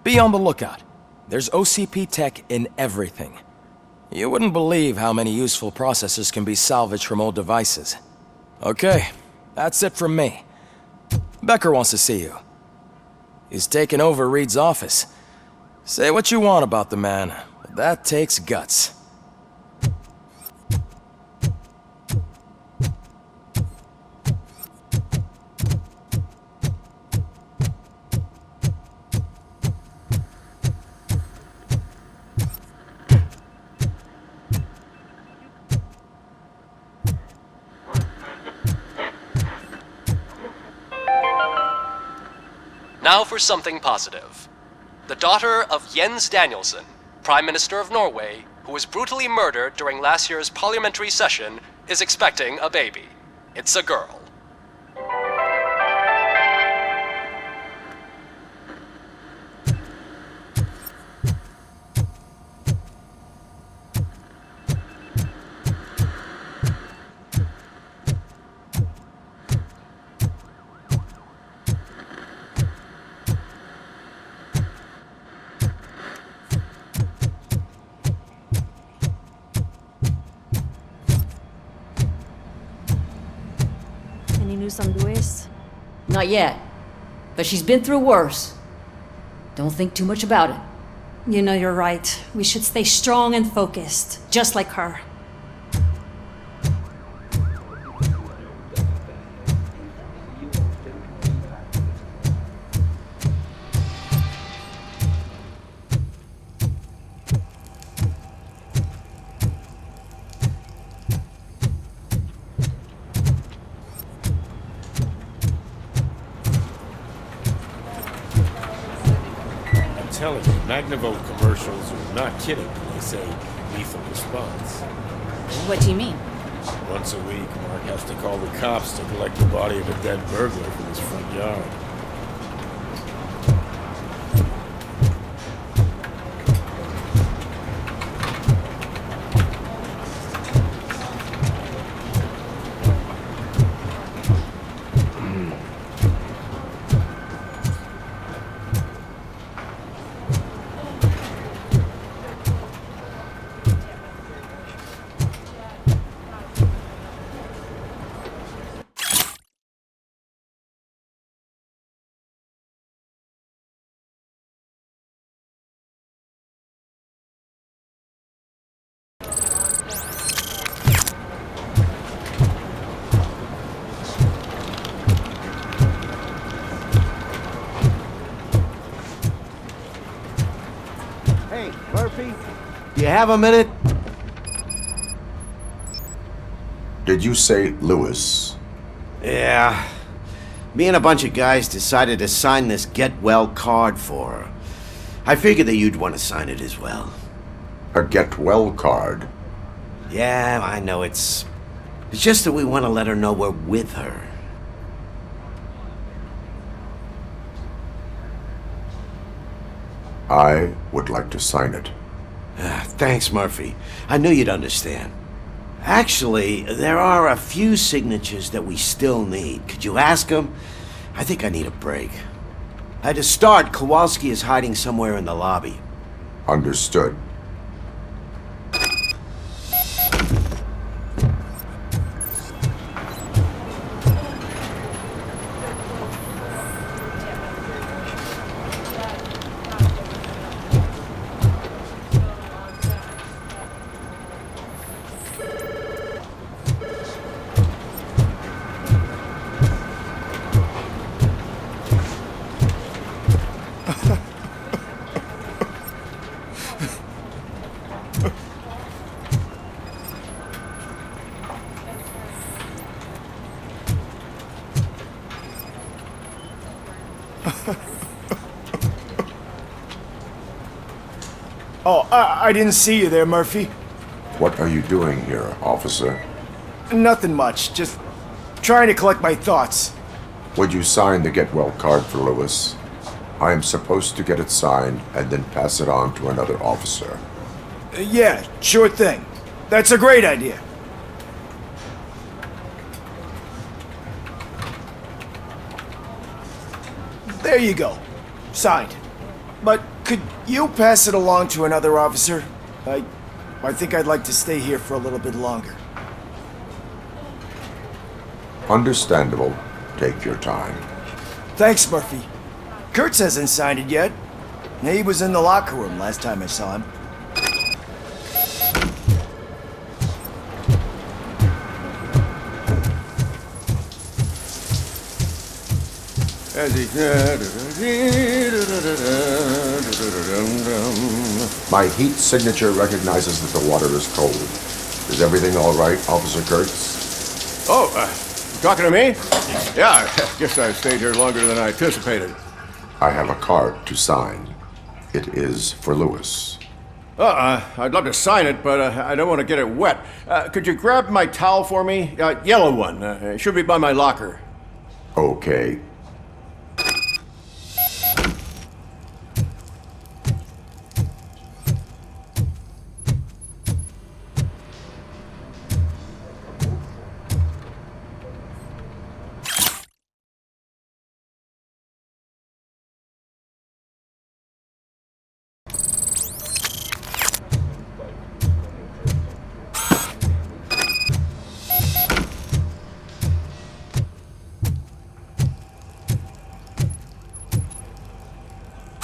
Be on the lookout. There's OCP tech in everything. You wouldn't believe how many useful processors can be salvaged from old devices. Okay, that's it from me. Becker wants to see you. He's taken over Reed's office. Say what you want about the man, but that takes guts. Now for something positive. The daughter of Jens Danielson, Prime Minister of Norway, who was brutally murdered during last year's parliamentary session, is expecting a baby. It's a girl. Any news on Luis? Not yet. But she's been through worse. Don't think too much about it. You know you're right. We should stay strong and focused, just like her. Telling you, Magnavolt commercials are not kidding when they say lethal response. What do you mean? Once a week, Mark has to call the cops to collect the body of a dead burglar from his front yard. Hey, Murphy, do you have a minute? Did you say Lewis? Yeah. Me and a bunch of guys decided to sign this get well card for her. I figured that you'd want to sign it as well. A get well card? Yeah, I know it's just that we want to let her know we're with her. I would like to sign it. Thanks, Murphy. I knew you'd understand. Actually, there are a few signatures that we still need. Could you ask them? I think I need a break. To start, Kowalski is hiding somewhere in the lobby. Understood. Oh, I didn't see you there, Murphy. What are you doing here, officer? Nothing much, just trying to collect my thoughts. Would you sign the get well card for Lewis? I am supposed to get it signed and then pass it on to another officer. Yeah, sure thing. That's a great idea. There you go. Signed. But could you pass it along to another officer? I think I'd like to stay here for a little bit longer. Understandable. Take your time. Thanks, Murphy. Kurtz hasn't signed it yet. He was in the locker room last time I saw him. My heat signature recognizes that the water is cold. Is everything all right, Officer Kurtz? Oh, you talking to me? Yeah, I guess I stayed here longer than I anticipated. I have a card to sign. It is for Lewis. I'd love to sign it, but I don't want to get it wet. Could you grab my towel for me? Yellow one. It should be by my locker. Okay.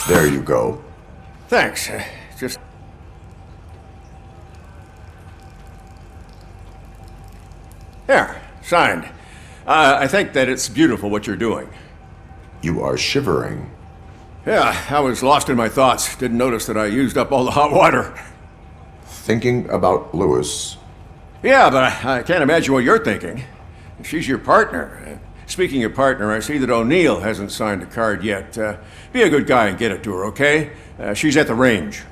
There you go. Thanks. Just... There, signed. I think that it's beautiful what you're doing. You are shivering. Yeah, I was lost in my thoughts. Didn't notice that I used up all the hot water. Thinking about Lewis. Yeah, but I can't imagine what you're thinking. She's your partner. Speaking of partner, I see that O'Neill hasn't signed a card yet. Be a good guy and get it to her, okay? She's at the range.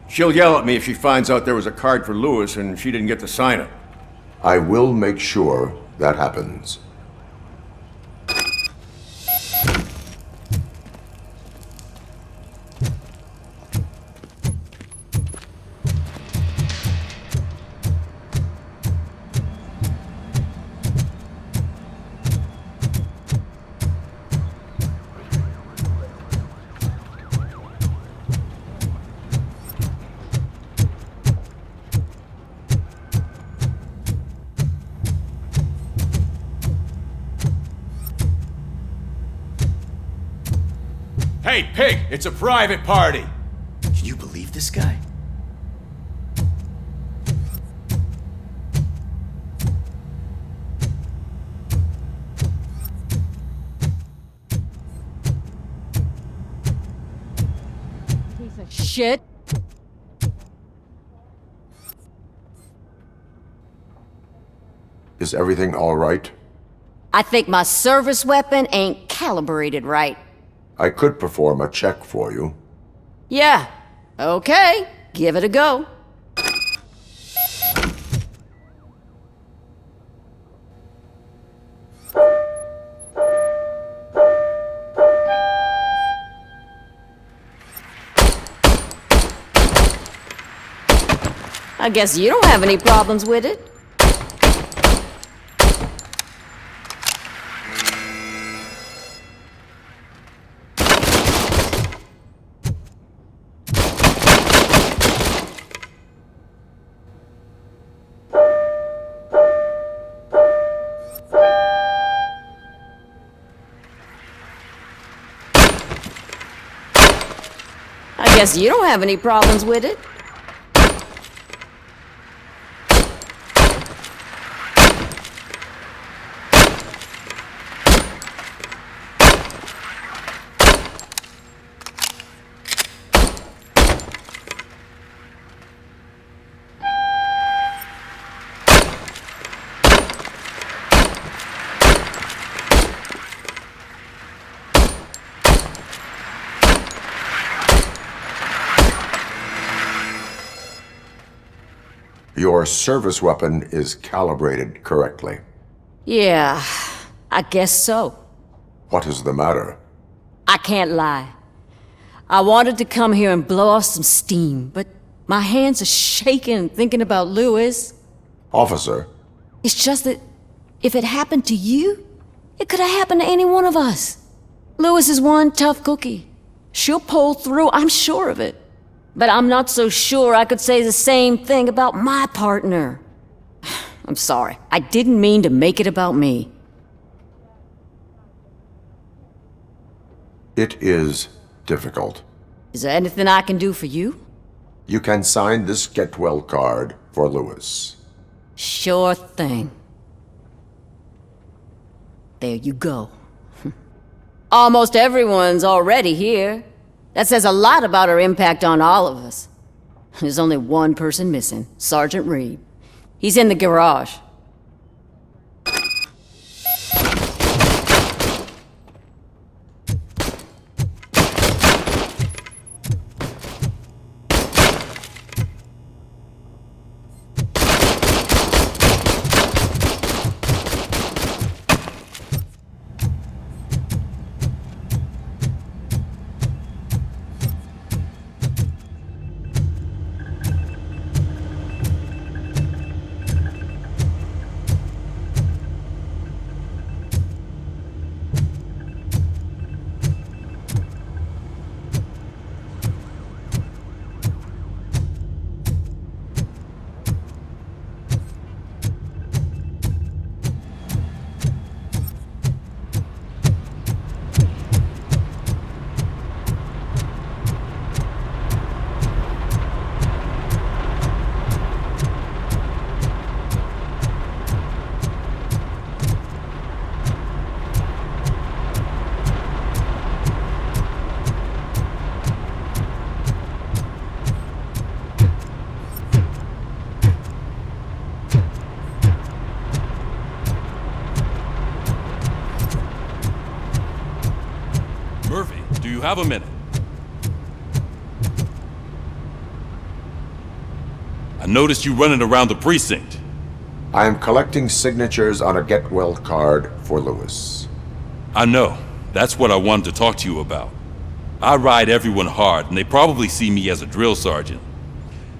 She'll yell at me if she finds out there was a card for Lewis and she didn't get to sign it. I will make sure that happens. Hey, Pig! It's a private party! Can you believe this guy? Piece of shit. Is everything all right? I think my service weapon ain't calibrated right. I could perform a check for you. Yeah. Okay. Give it a go. I guess you don't have any problems with it. I guess you don't have any problems with it. Your service weapon is calibrated correctly. Yeah, I guess so. What is the matter? I can't lie. I wanted to come here and blow off some steam, but my hands are shaking thinking about Lewis. Officer. It's just that if it happened to you, it could have happened to any one of us. Lewis is one tough cookie. She'll pull through, I'm sure of it. But I'm not so sure I could say the same thing about my partner. I'm sorry. I didn't mean to make it about me. It is difficult. Is there anything I can do for you? You can sign this get well card for Lewis. Sure thing. There you go. Almost everyone's already here. That says a lot about her impact on all of us. There's only one person missing, Sergeant Reed. He's in the garage. Murphy, do you have a minute? I noticed you running around the precinct. I am collecting signatures on a get well card for Lewis. I know. That's what I wanted to talk to you about. I ride everyone hard, and they probably see me as a drill sergeant.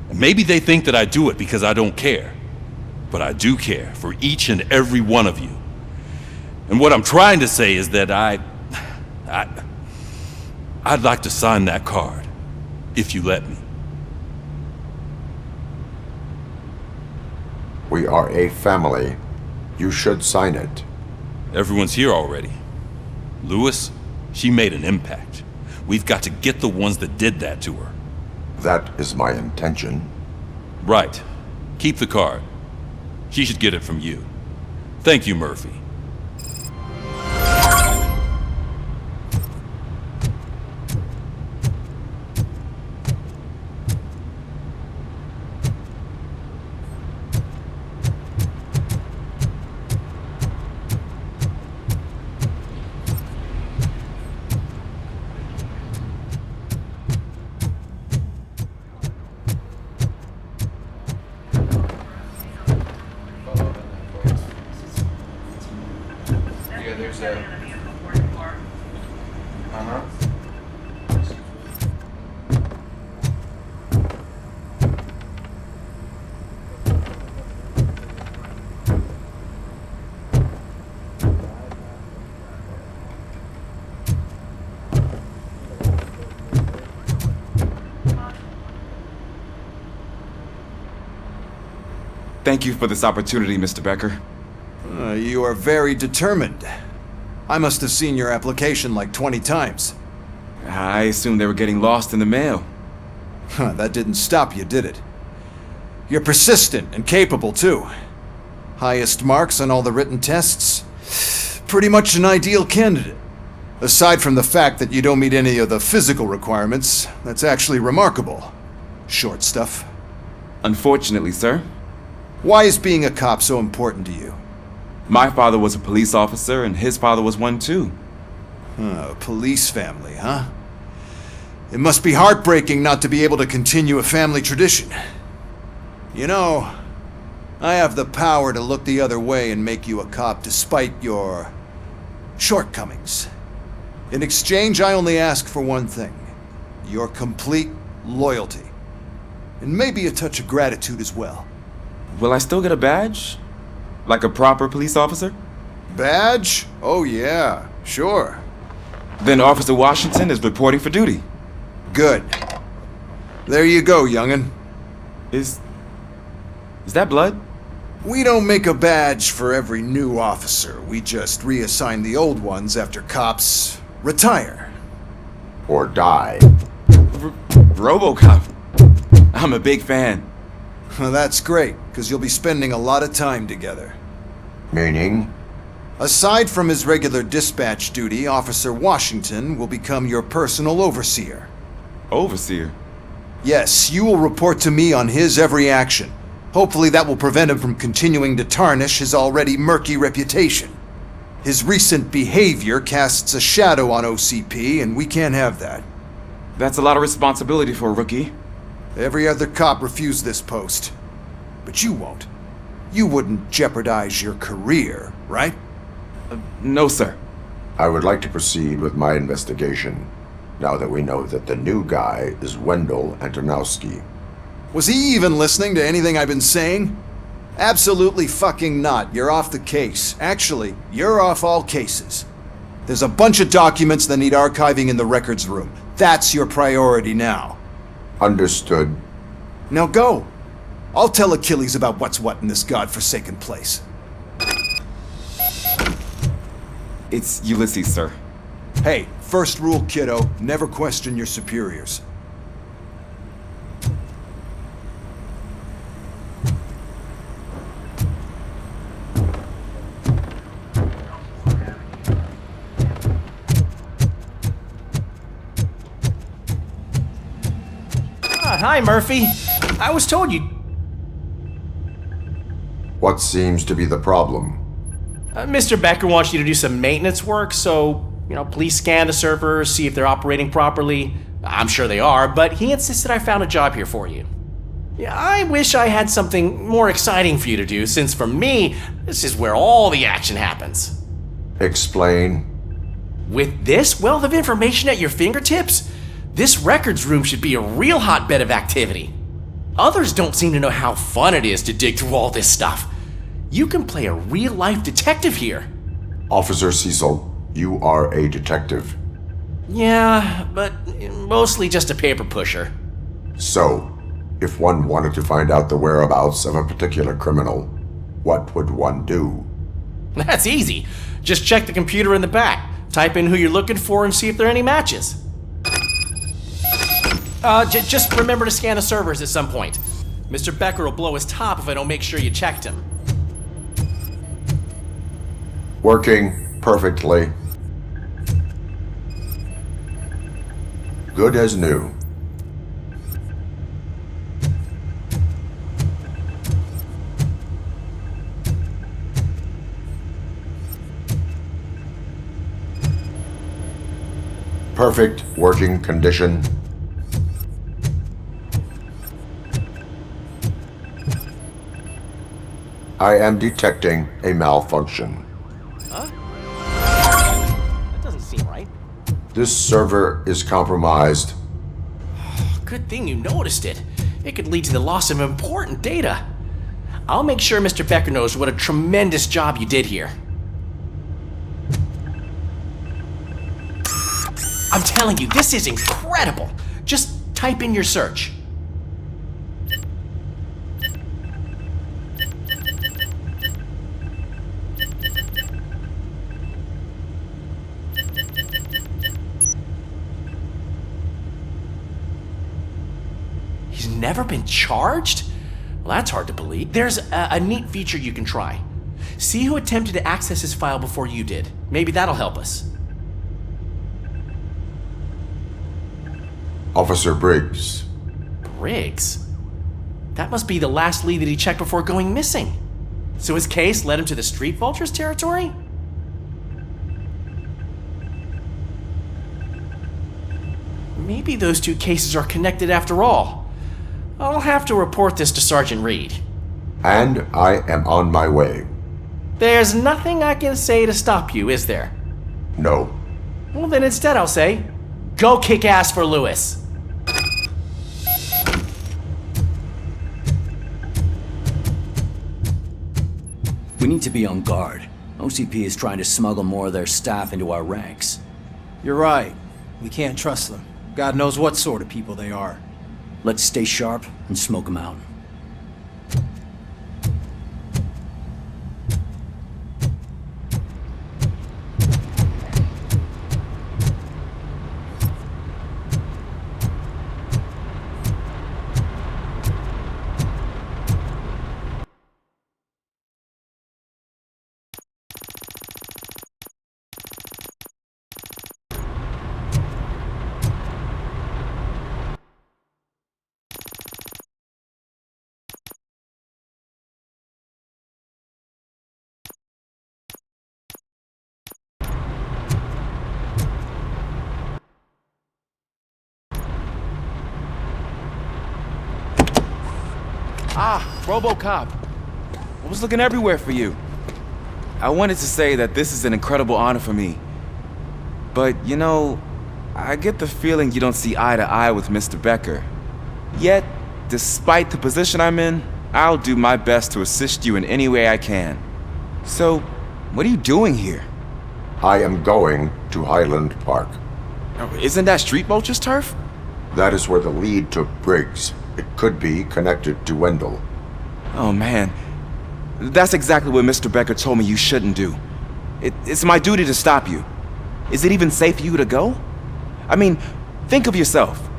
And maybe they think that I do it because I don't care. But I do care for each and every one of you. And what I'm trying to say is that I'd like to sign that card, if you let me. We are a family. You should sign it. Everyone's here already. Lewis, she made an impact. We've got to get the ones that did that to her. That is my intention. Right. Keep the card. She should get it from you. Thank you, Murphy. Thank you for this opportunity, Mr. Becker. You are very determined. I must have seen your application like 20 times. I assumed they were getting lost in the mail. That didn't stop you, did it? You're persistent and capable, too. Highest marks on all the written tests. Pretty much an ideal candidate. Aside from the fact that you don't meet any of the physical requirements, that's actually remarkable. Short stuff. Unfortunately, sir. Why is being a cop so important to you? My father was a police officer, and his father was one too. A police family, huh? It must be heartbreaking not to be able to continue a family tradition. You know, I have the power to look the other way and make you a cop despite your shortcomings. In exchange, I only ask for one thing. Your complete loyalty. And maybe a touch of gratitude as well. Will I still get a badge? Like a proper police officer? Badge? Oh yeah, sure. Then Officer Washington is reporting for duty. Good. There you go, young'un. Is that blood? We don't make a badge for every new officer. We just reassign the old ones after cops retire. Or die. Robocop. I'm a big fan. Well, that's great, because you'll be spending a lot of time together. Meaning? Aside from his regular dispatch duty, Officer Washington will become your personal overseer. Overseer? Yes, you will report to me on his every action. Hopefully that will prevent him from continuing to tarnish his already murky reputation. His recent behavior casts a shadow on OCP, and we can't have that. That's a lot of responsibility for a rookie. Every other cop refused this post. But you won't. You wouldn't jeopardize your career, right? No, sir. I would like to proceed with my investigation, now that we know that the new guy is Wendell Antonowski. Was he even listening to anything I've been saying? Absolutely fucking not. You're off the case. Actually, you're off all cases. There's a bunch of documents that need archiving in the records room. That's your priority now. Understood. Now go. I'll tell Achilles about what's what in this godforsaken place. It's Ulysses, sir. Hey, first rule, kiddo, never question your superiors. Hi, Murphy. I was told you... What seems to be the problem? Mr. Becker wants you to do some maintenance work, so Please scan the servers, see if they're operating properly. I'm sure they are, but he insisted I found a job here for you. Yeah, I wish I had something more exciting for you to do, since for me, this is where all the action happens. Explain. With this wealth of information at your fingertips, this records room should be a real hotbed of activity. Others don't seem to know how fun it is to dig through all this stuff. You can play a real-life detective here. Officer Cecil, you are a detective. Yeah, but mostly just a paper pusher. So, if one wanted to find out the whereabouts of a particular criminal, what would one do? That's easy. Just check the computer in the back, type in who you're looking for, and see if there are any matches. Just remember to scan the servers at some point. Mr. Becker will blow his top if I don't make sure you checked him. Working perfectly. Good as new. Perfect working condition. I am detecting a malfunction. Huh? That doesn't seem right. This server is compromised. Good thing you noticed it. It could lead to the loss of important data. I'll make sure Mr. Becker knows what a tremendous job you did here. I'm telling you, this is incredible. Just type in your search. He's never been charged? Well, that's hard to believe. There's a neat feature you can try. See who attempted to access his file before you did. Maybe that'll help us. Officer Briggs. Briggs? That must be the last lead that he checked before going missing. So his case led him to the Street Vultures territory? Maybe those two cases are connected after all. I'll have to report this to Sergeant Reed. And I am on my way. There's nothing I can say to stop you, is there? No. Well, then instead I'll say, go kick ass for Lewis. We need to be on guard. OCP is trying to smuggle more of their staff into our ranks. You're right. We can't trust them. God knows what sort of people they are. Let's stay sharp and smoke them out. Ah, Robocop. I was looking everywhere for you. I wanted to say that this is an incredible honor for me. But, you know, I get the feeling you don't see eye to eye with Mr. Becker. Yet, despite the position I'm in, I'll do my best to assist you in any way I can. So, what are you doing here? I am going to Highland Park. Isn't that Street Vulture's turf? That is where the lead took Briggs. It could be connected to Wendell. Oh man, that's exactly what Mr. Becker told me you shouldn't do. It's my duty to stop you. Is it even safe for you to go? I mean, think of yourself.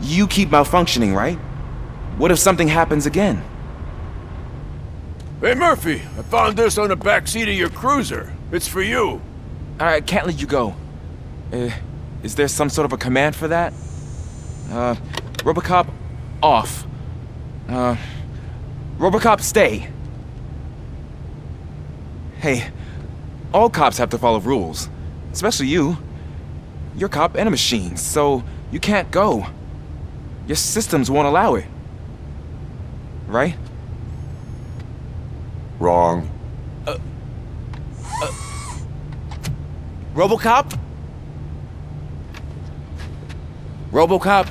You keep malfunctioning, right? What if something happens again? Hey Murphy, I found this on the back seat of your cruiser. It's for you. I can't let you go. Is there some sort of a command for that? Robocop, off. Robocop, stay. Hey, all cops have to follow rules. Especially you. You're a cop and a machine, so you can't go. Your systems won't allow it. Right? Wrong. Robocop? Robocop?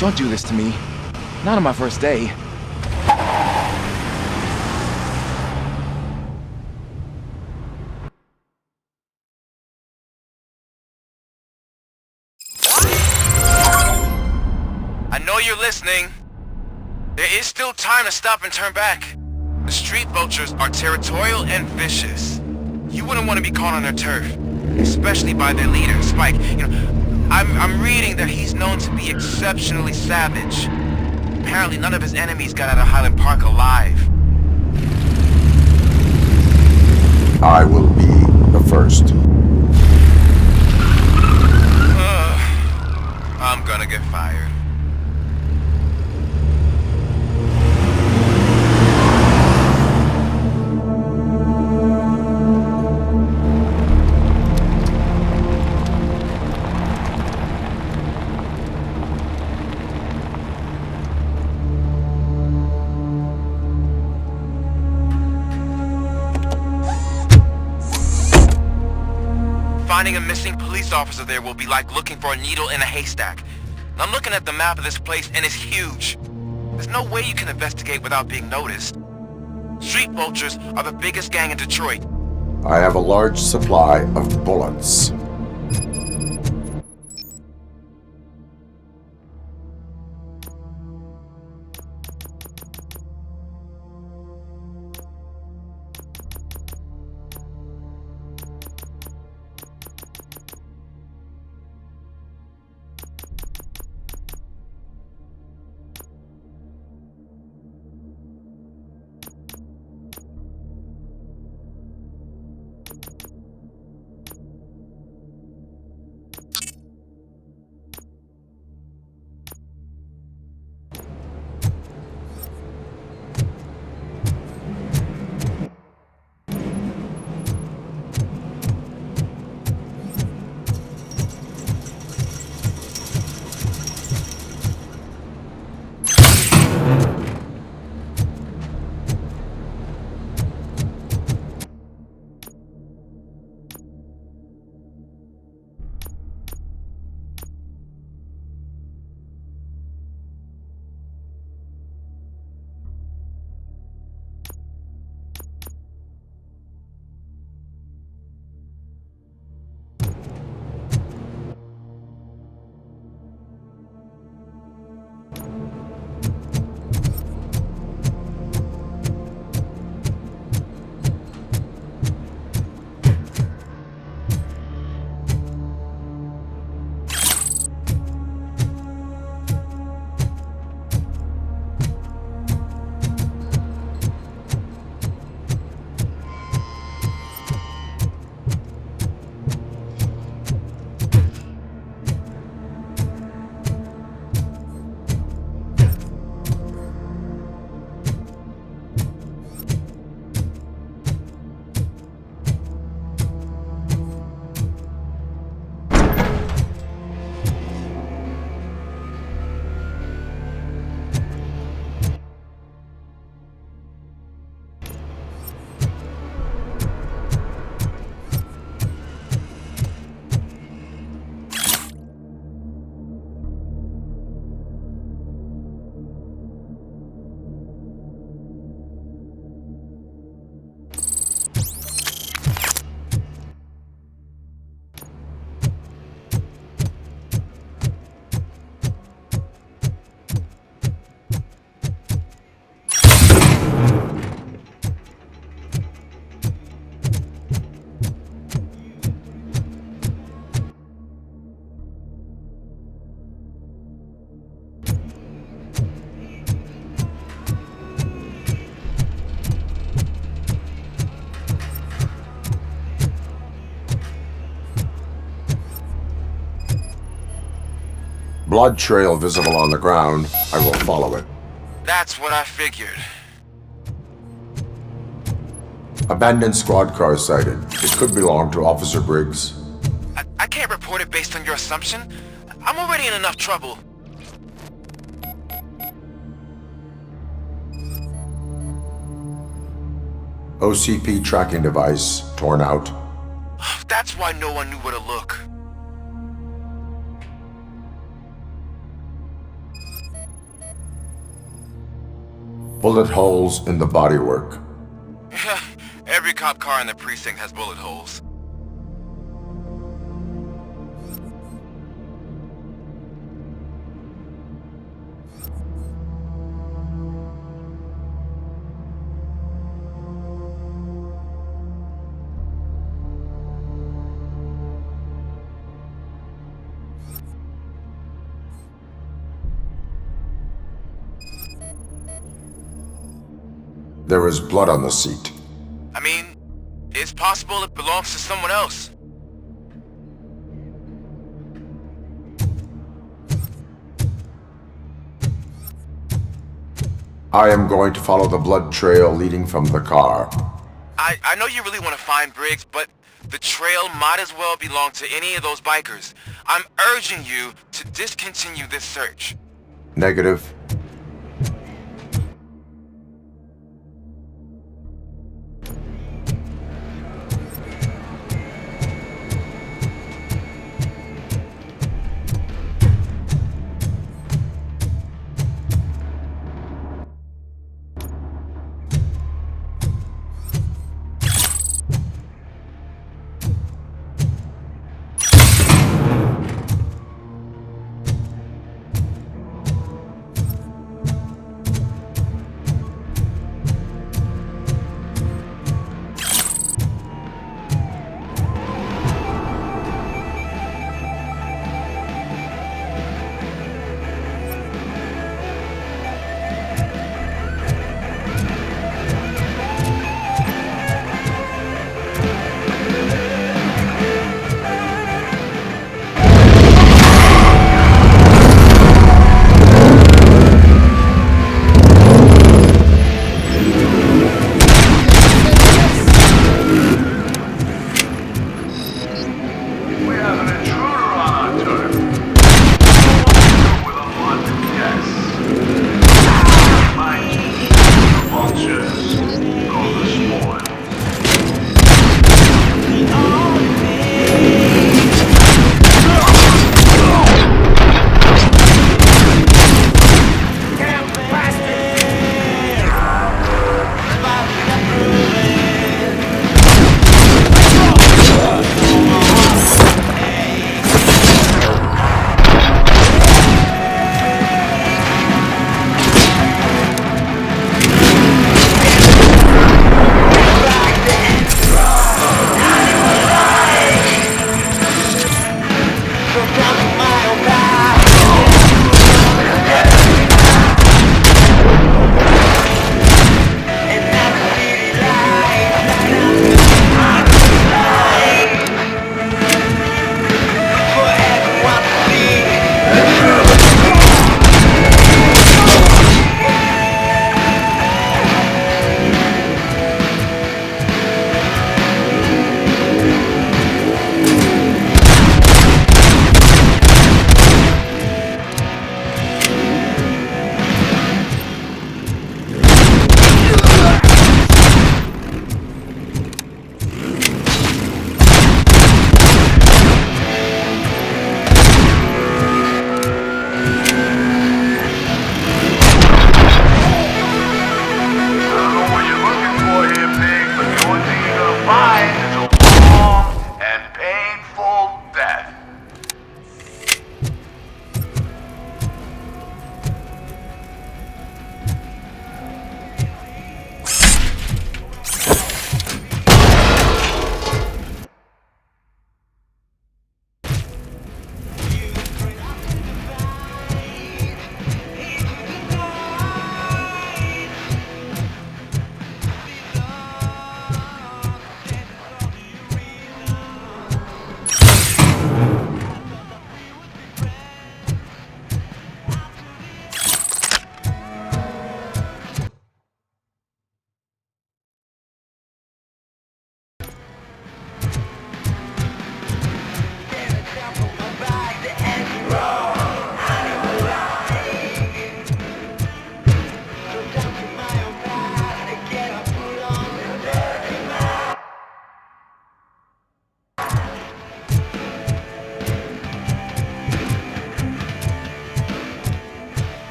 Don't do this to me. Not on my first day. I know you're listening. There is still time to stop and turn back. The street vultures are territorial and vicious. You wouldn't want to be caught on their turf, especially by their leader, Spike. You know, I'm reading that he's known to be exceptionally savage. Apparently none of his enemies got out of Highland Park alive. I will be the first. I'm gonna get fired. Finding a missing police officer there will be like looking for a needle in a haystack. I'm looking at the map of this place and it's huge. There's no way you can investigate without being noticed. Street vultures are the biggest gang in Detroit. I have a large supply of bullets. Blood trail visible on the ground. I will follow it. That's what I figured. Abandoned squad car sighted. It could belong to Officer Briggs. I can't report it based on your assumption. I'm already in enough trouble. OCP tracking device torn out. That's why no one knew where to look. Bullet holes in the bodywork. Every cop car in the precinct has bullet holes. There was blood on the seat. I mean, it's possible it belongs to someone else. I am going to follow the blood trail leading from the car. I know you really want to find Briggs, but the trail might as well belong to any of those bikers. I'm urging you to discontinue this search. Negative.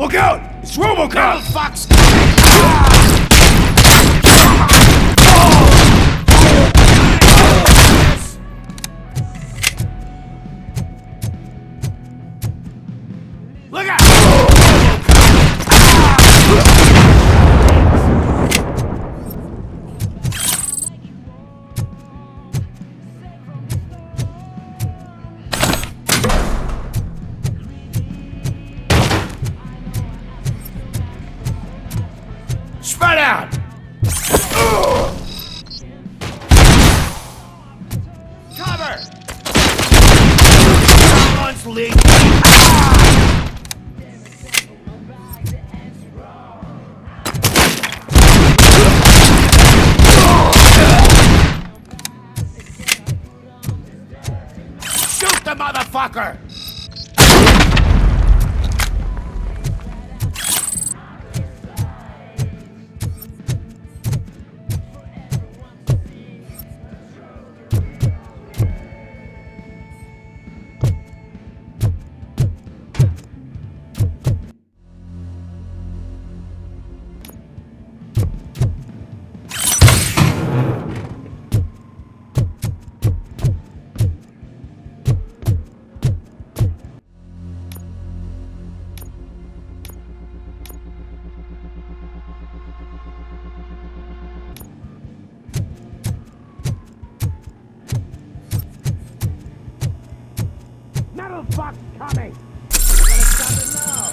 Look out! It's Robocop! Fox! Look out! Spread out! Cover! Someone's leaking! Shoot the motherfucker! Metal box coming! We're gonna stop it now!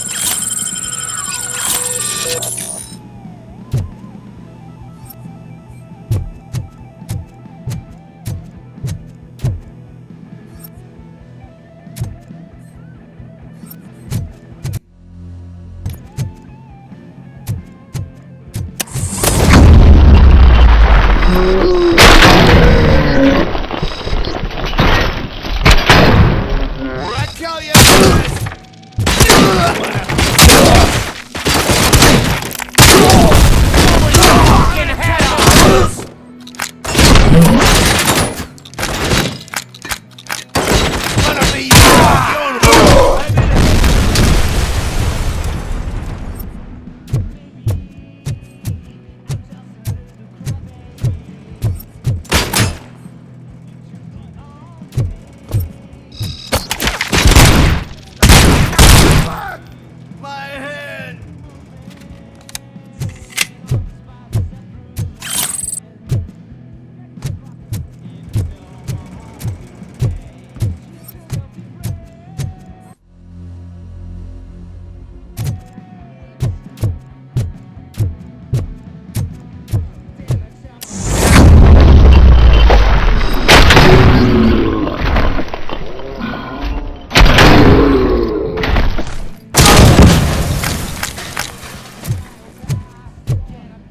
I tell you!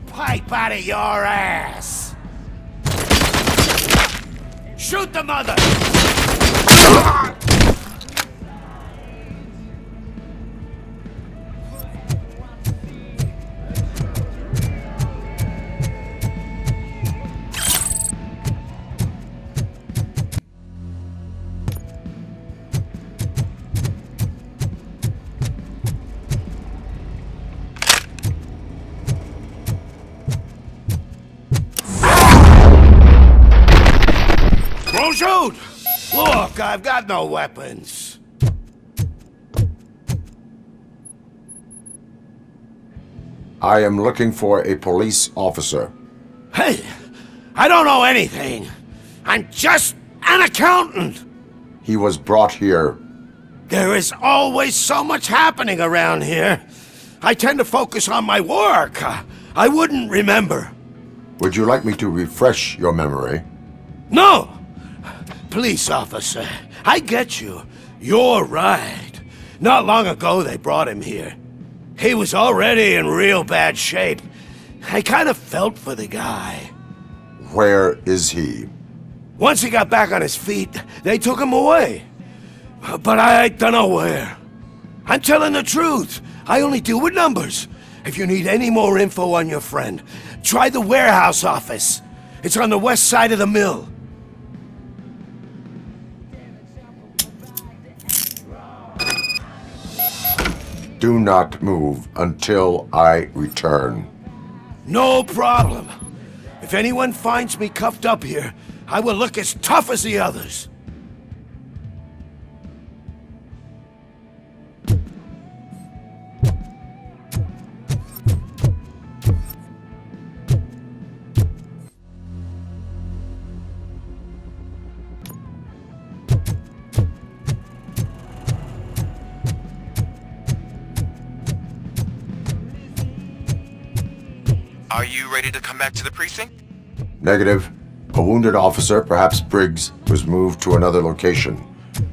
Pipe out of your ass! Shoot the mother! Don't shoot! Look, I've got no weapons. I am looking for a police officer. Hey, I don't know anything. I'm just an accountant. He was brought here. There is always so much happening around here. I tend to focus on my work. I wouldn't remember. Would you like me to refresh your memory? No! Police officer, I get you. You're right. Not long ago they brought him here. He was already in real bad shape. I kind of felt for the guy. Where is he? Once he got back on his feet, they took him away. But I don't know where. I'm telling the truth. I only deal with numbers. If you need any more info on your friend, try the warehouse office. It's on the west side of the mill. Do not move until I return. No problem. If anyone finds me cuffed up here, I will look as tough as the others. Are you ready to come back to the precinct? Negative. A wounded officer, perhaps Briggs, was moved to another location.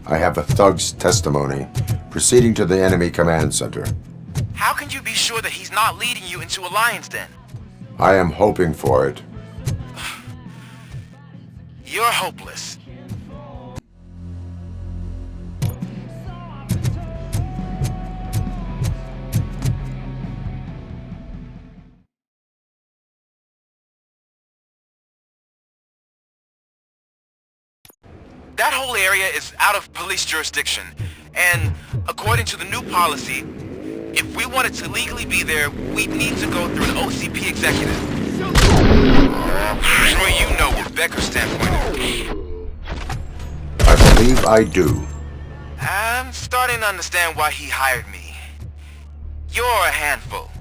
I have a thug's testimony, proceeding to the enemy command center. How can you be sure that he's not leading you into a lion's den? I am hoping for it. You're hopeless. That whole area is out of police jurisdiction, and according to the new policy, if we wanted to legally be there, we'd need to go through an OCP executive. I'm sure you know what Becker's standpoint is. I believe I do. I'm starting to understand why he hired me. You're a handful.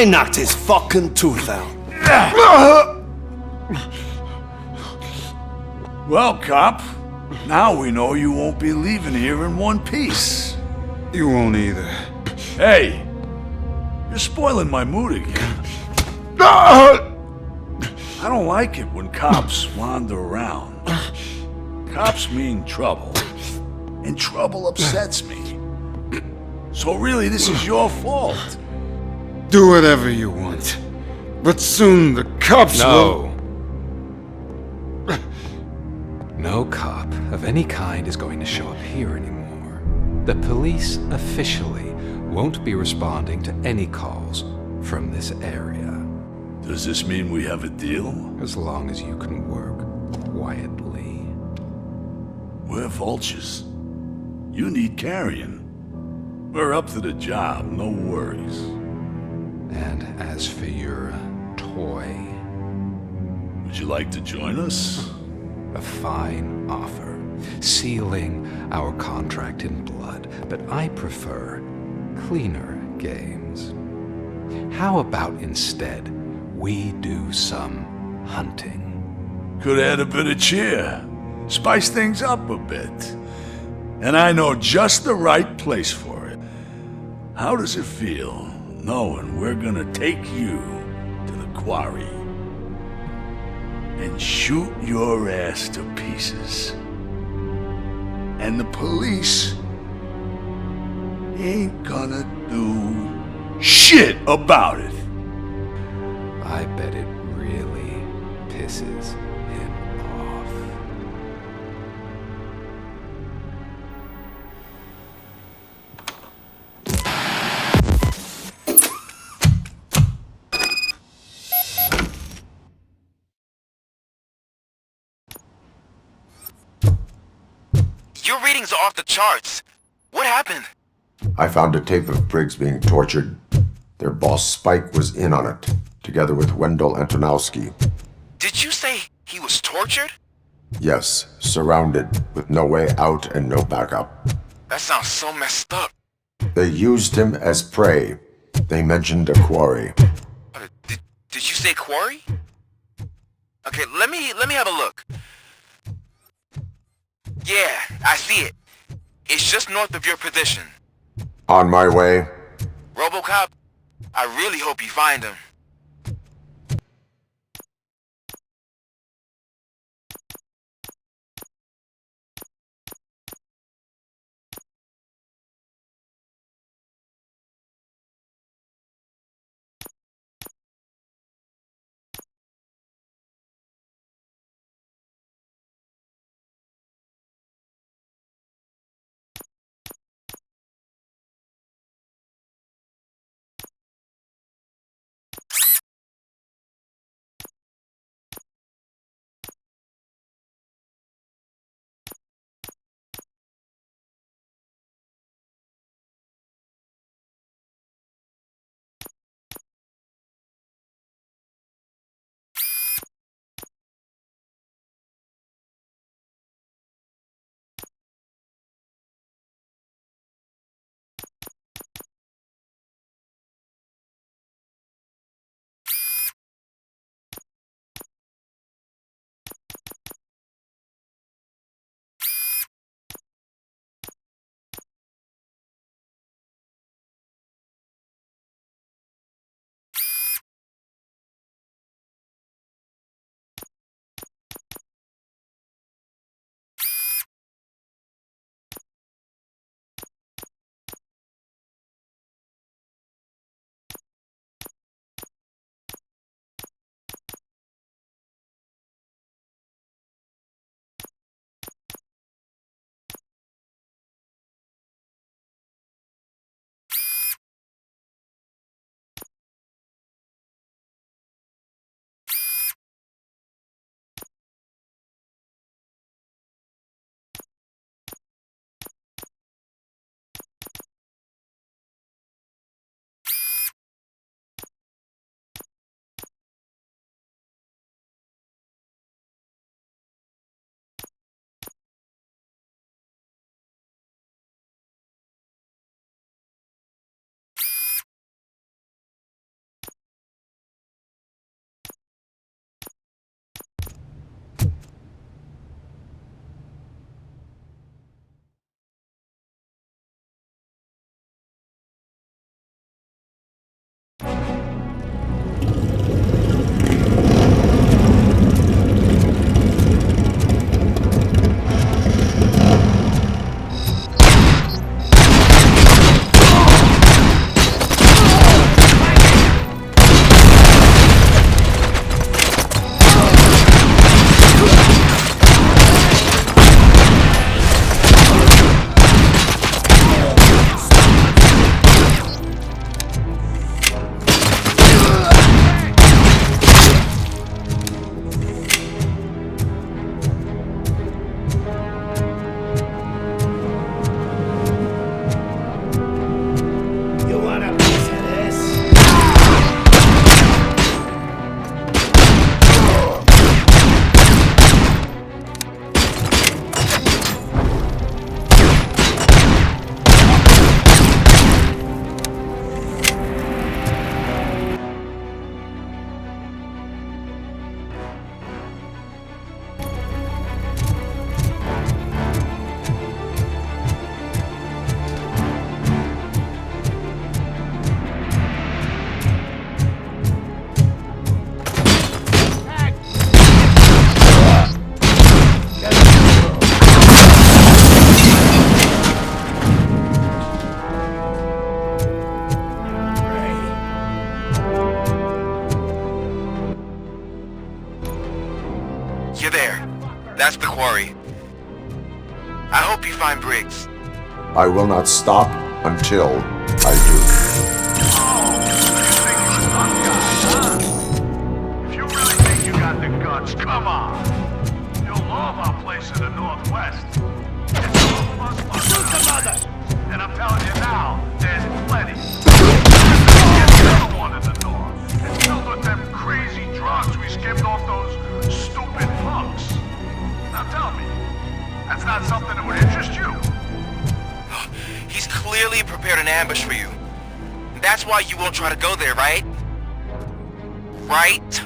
I knocked his fucking tooth out. Well, cop, now we know you won't be leaving here in one piece. You won't either. Hey, you're spoiling my mood again. I don't like it when cops wander around. Cops mean trouble, and trouble upsets me. So really, this is your fault. Do whatever you want. But soon the cops will... No cop of any kind is going to show up here anymore. The police officially won't be responding to any calls from this area. Does this mean we have a deal? As long as you can work quietly. We're vultures. You need carrying. We're up to the job, no worries. And as for your toy... Would you like to join us? A fine offer, sealing our contract in blood, but I prefer cleaner games. How about instead we do some hunting? Could add a bit of cheer, spice things up a bit. And I know just the right place for it. How does it feel knowing we're gonna take you to the quarry and shoot your ass to pieces? And the police ain't gonna do shit about it. I bet it really pisses him off. Your readings are off the charts. What happened? I found a tape of Briggs being tortured. Their boss Spike was in on it, together with Wendell Antonowski. Did you say he was tortured? Yes, surrounded, with no way out and no backup. That sounds so messed up. They used him as prey. They mentioned a quarry. Did you say quarry? Okay, let me have a look. Yeah, I see it. It's just north of your position. On my way. Robocop, I really hope you find him. there. That's the quarry. I hope you find Briggs. I will not stop until I do. If you really think you got the guts, come on. You'll love our place in the Northwest. It's all of us plus and I'm telling you now, there's plenty. There's another one in the North. It's filled with them crazy drugs we skimmed off those stupid punks. Now tell me, that's not something that would interest you? He's clearly prepared an ambush for you. That's why you won't try to go there, right? Right?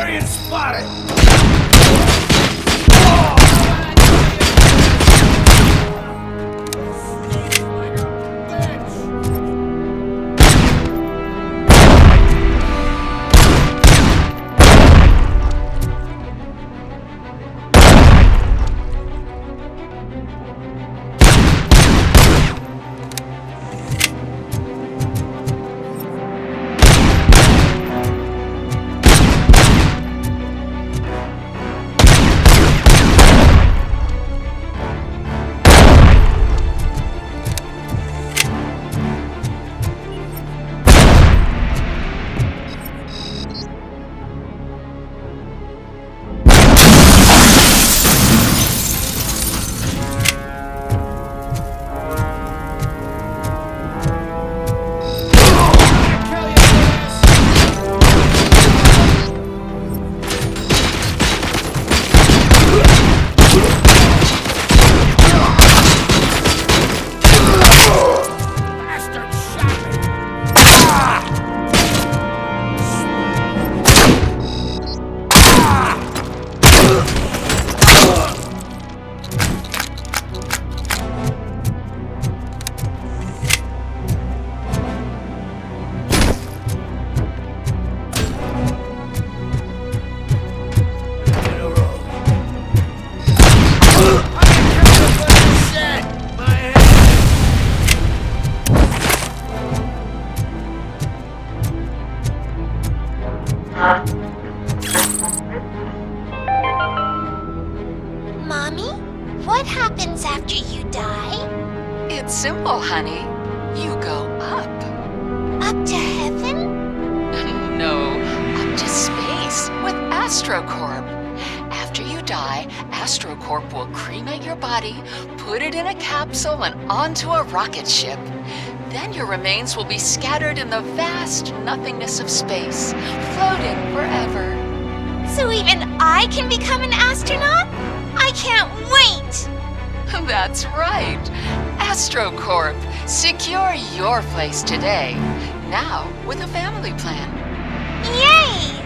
Carrion spotted! Mommy, what happens after you die? It's simple, honey. You go up. Up to heaven? No, up to space with AstroCorp. After you die, AstroCorp will cremate your body, put it in a capsule and onto a rocket ship. Then your remains will be scattered in the vast nothingness of space, floating forever. So even I can become an astronaut? I can't wait! That's right. AstroCorp. Secure your place today. Now with a family plan. Yay!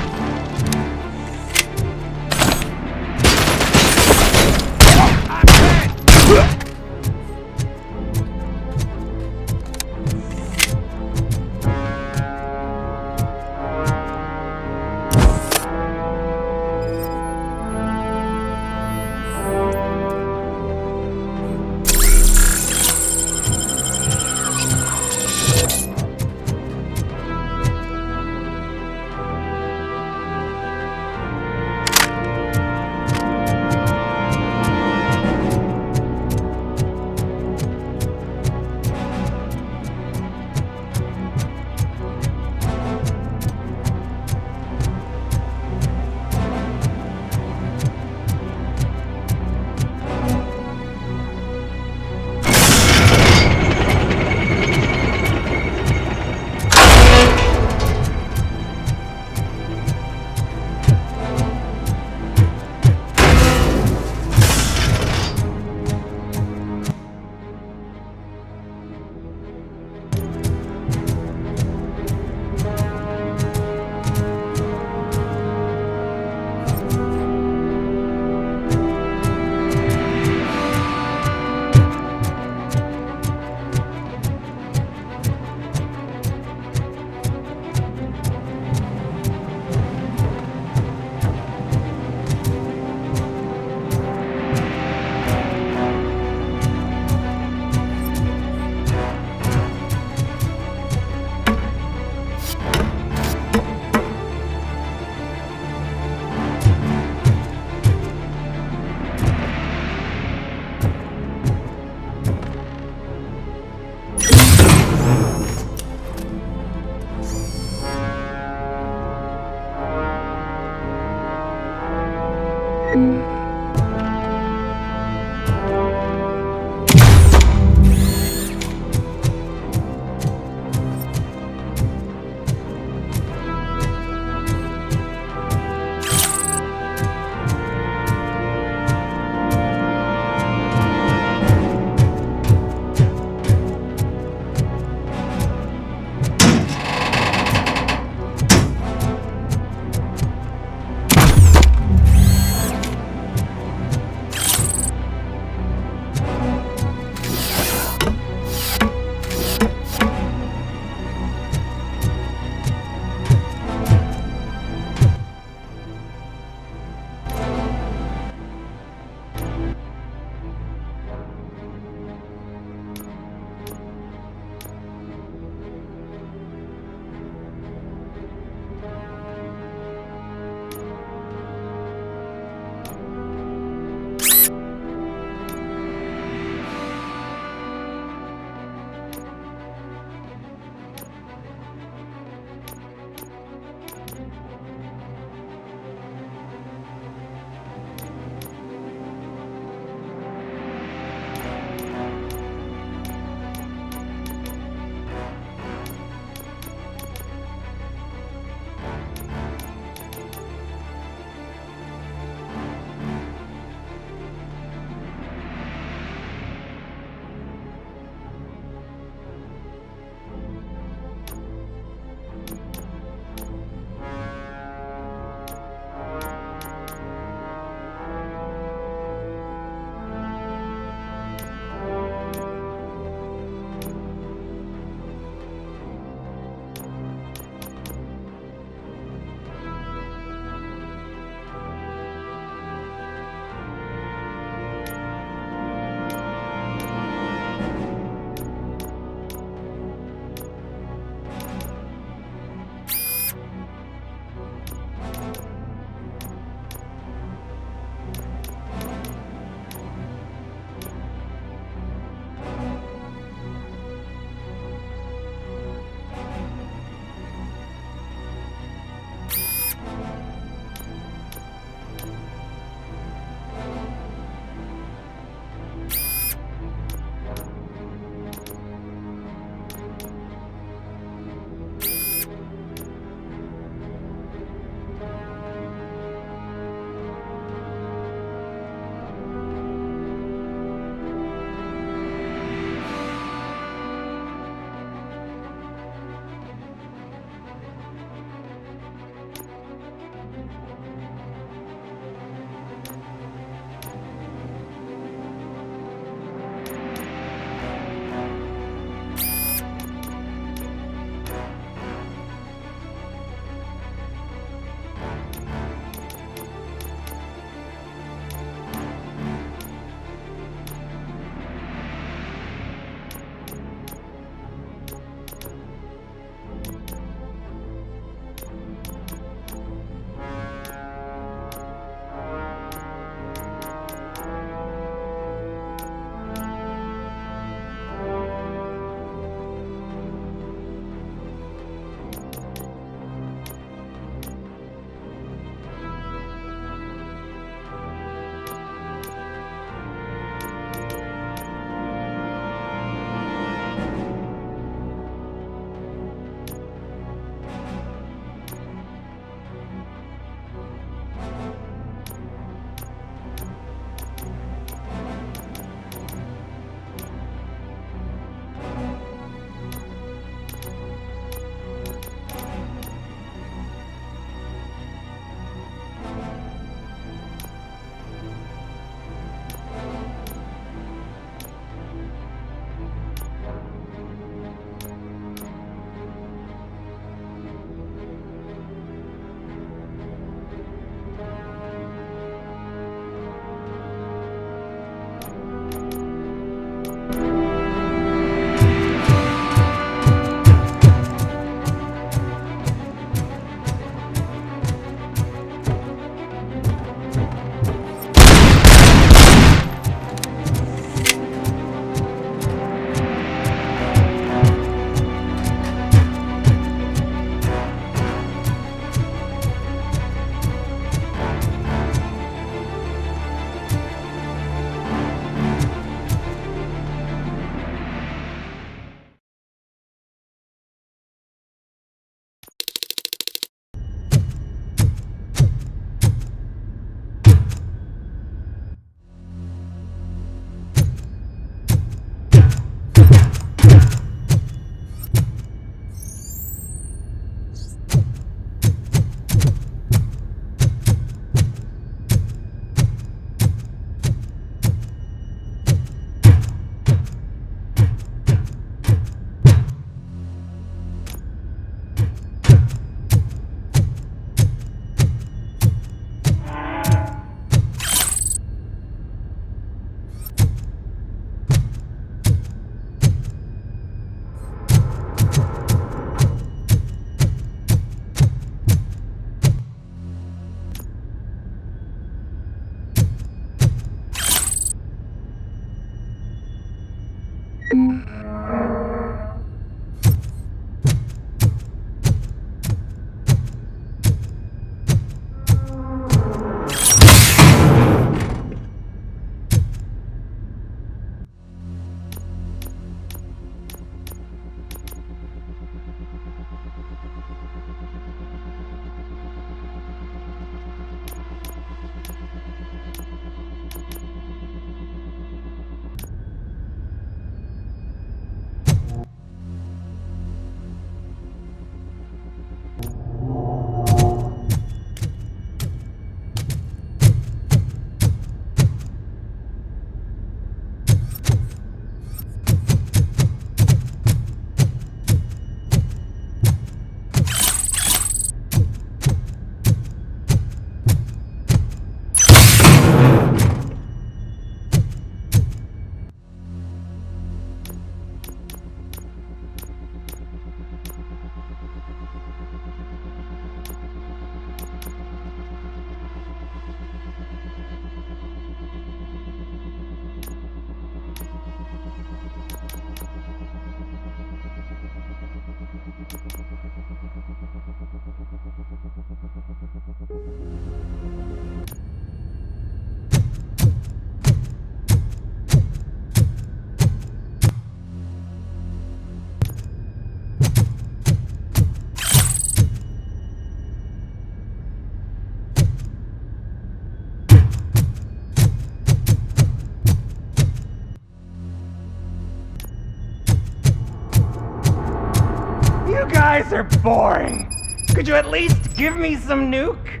guys are boring. Could you at least give me some nuke?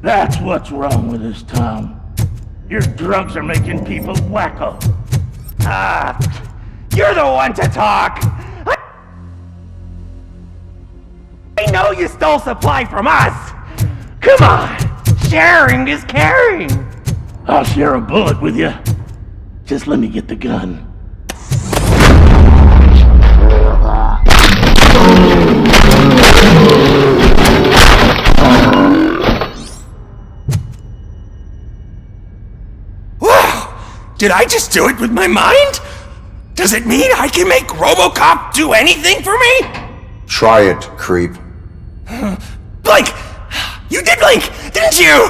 That's what's wrong with this town. Your drugs are making people wacko. Ah, you're the one to talk. I know you stole supply from us. Come on, sharing is caring. I'll share a bullet with you. Just let me get the gun. Did I just do it with my mind? Does it mean I can make Robocop do anything for me? Try it, creep. Blink! You did blink, didn't you?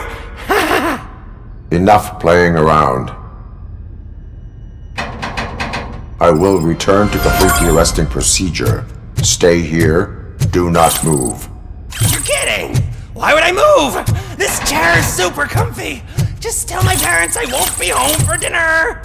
Enough playing around. I will return to complete the arresting procedure. Stay here. Do not move. You're kidding! Why would I move? This chair is super comfy. Just tell my parents I won't be home for dinner.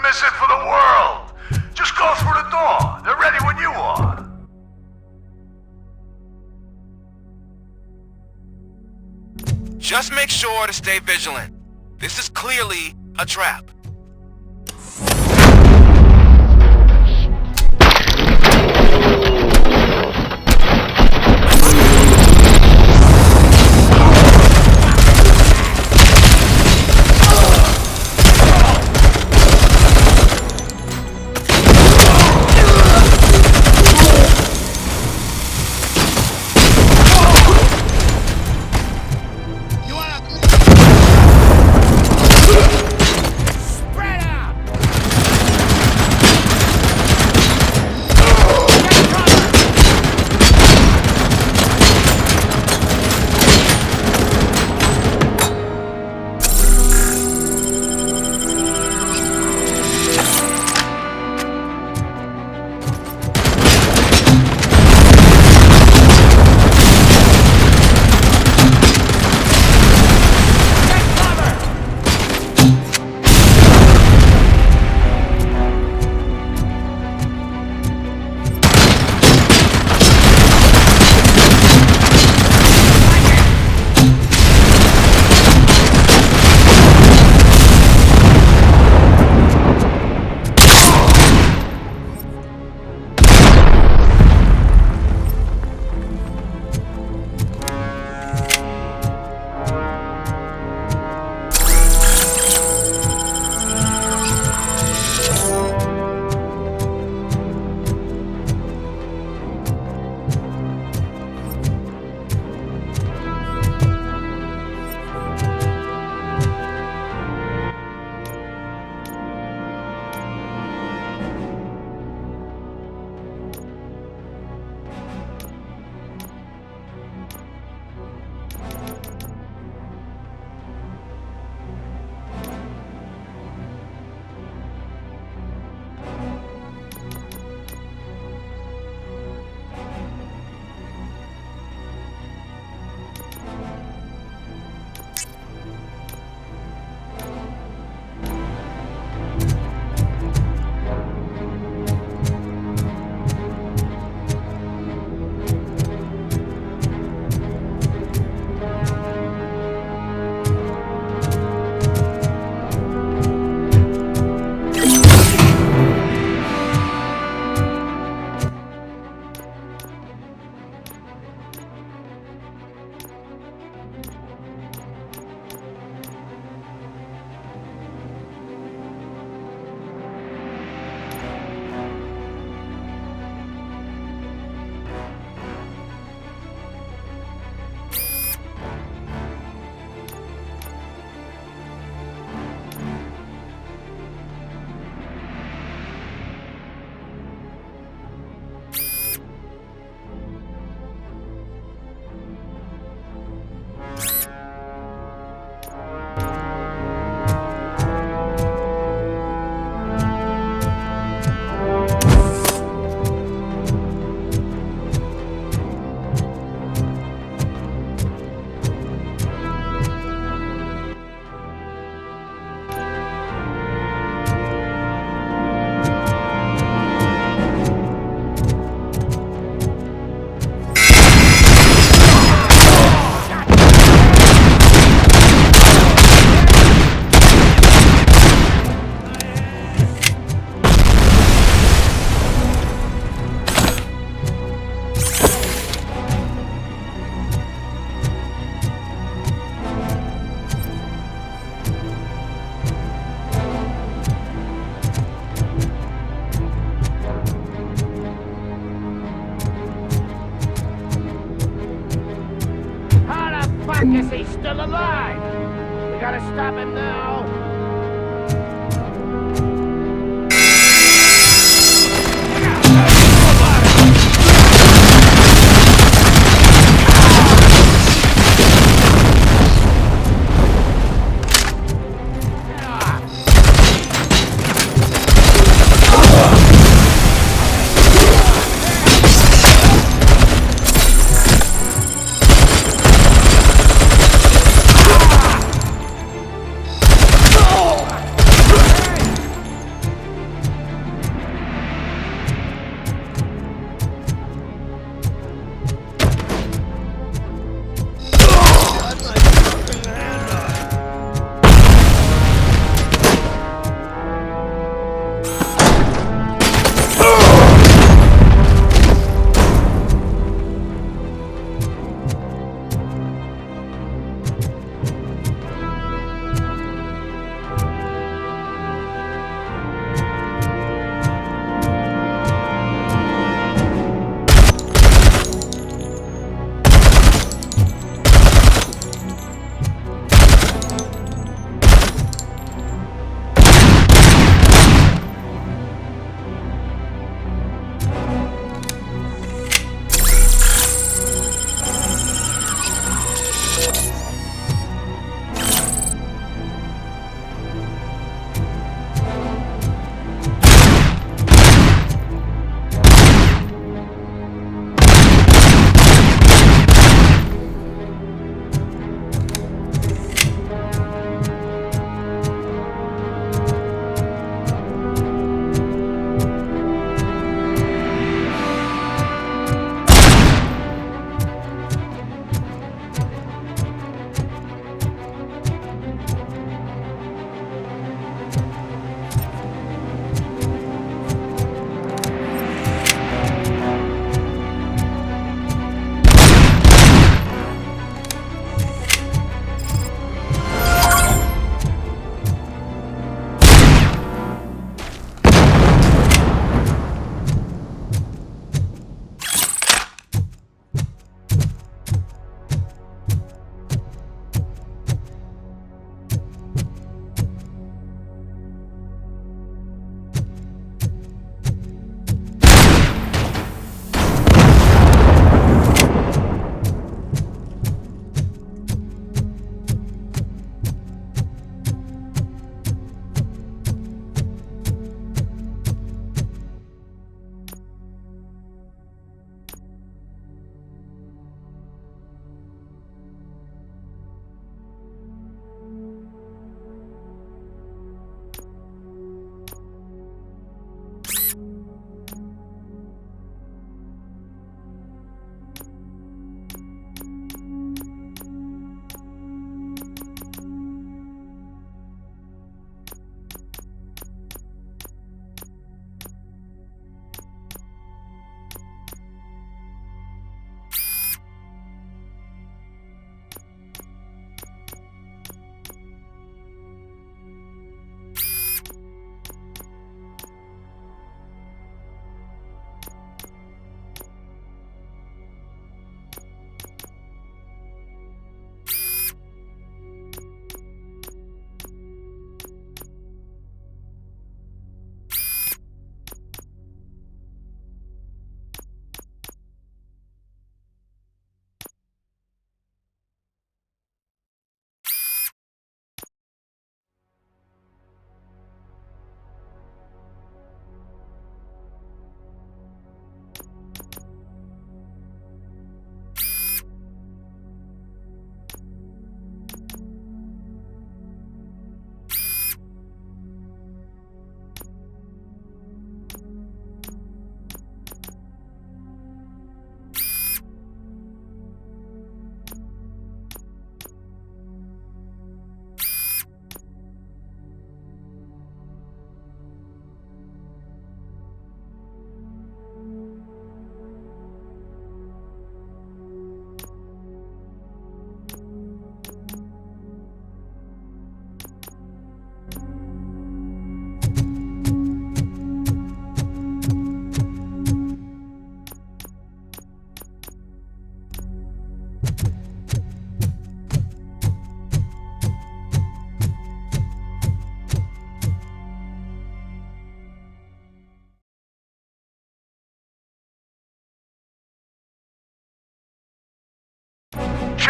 miss it for the world. Just go through the door. They're ready when you are. Just make sure to stay vigilant. This is clearly a trap. Fuck, is he still alive? We gotta stop him now.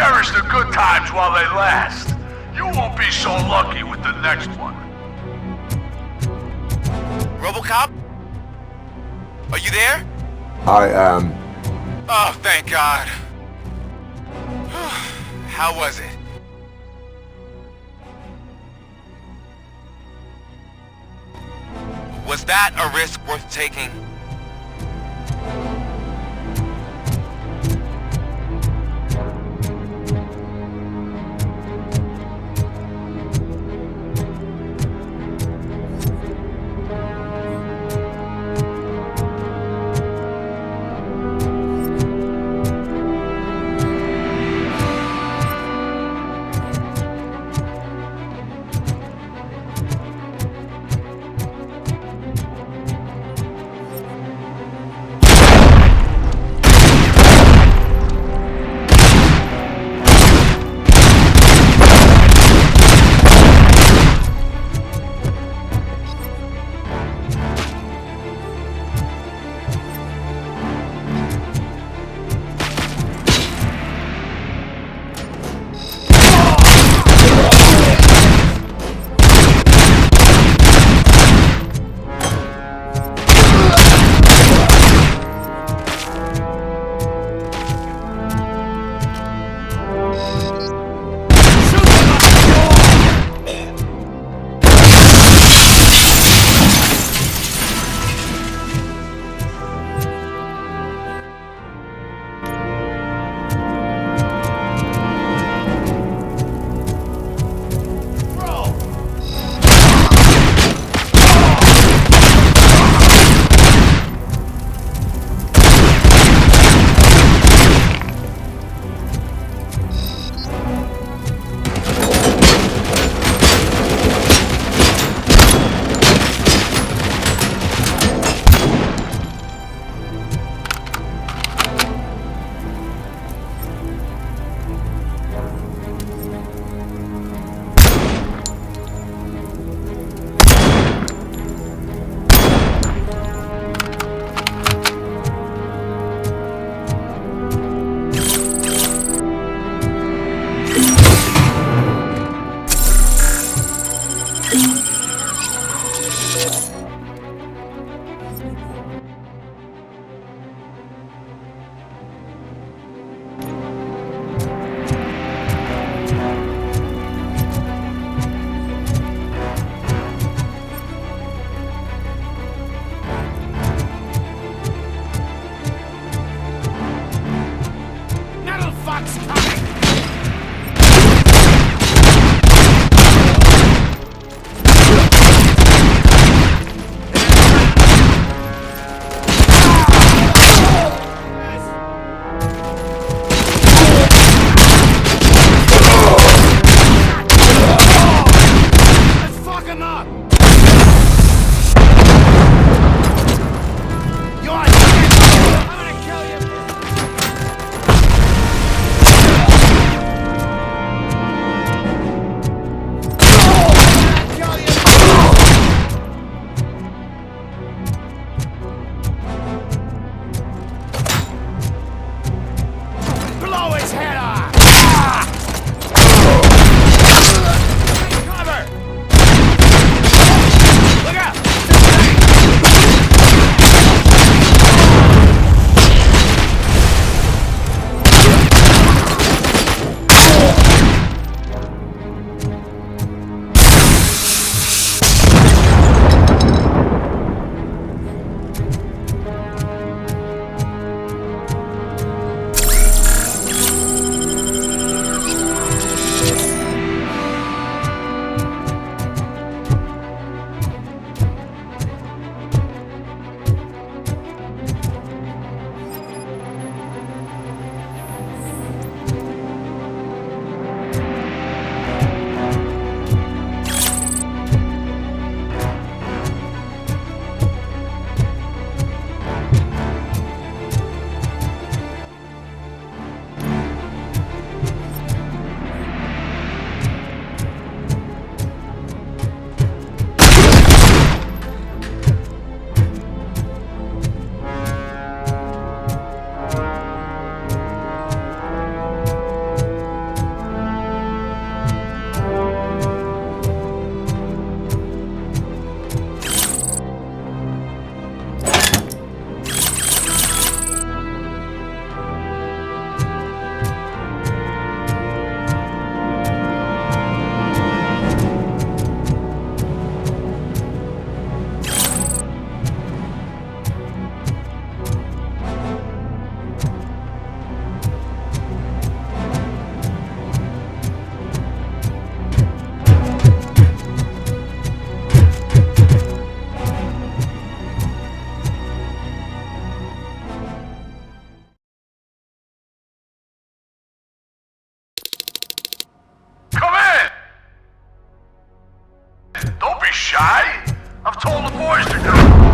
Cherish the good times while they last. You won't be so lucky with the next one. Robocop? Are you there? I am. Oh, thank God. How was it? Was that a risk worth taking? shy? I've told the boys to go.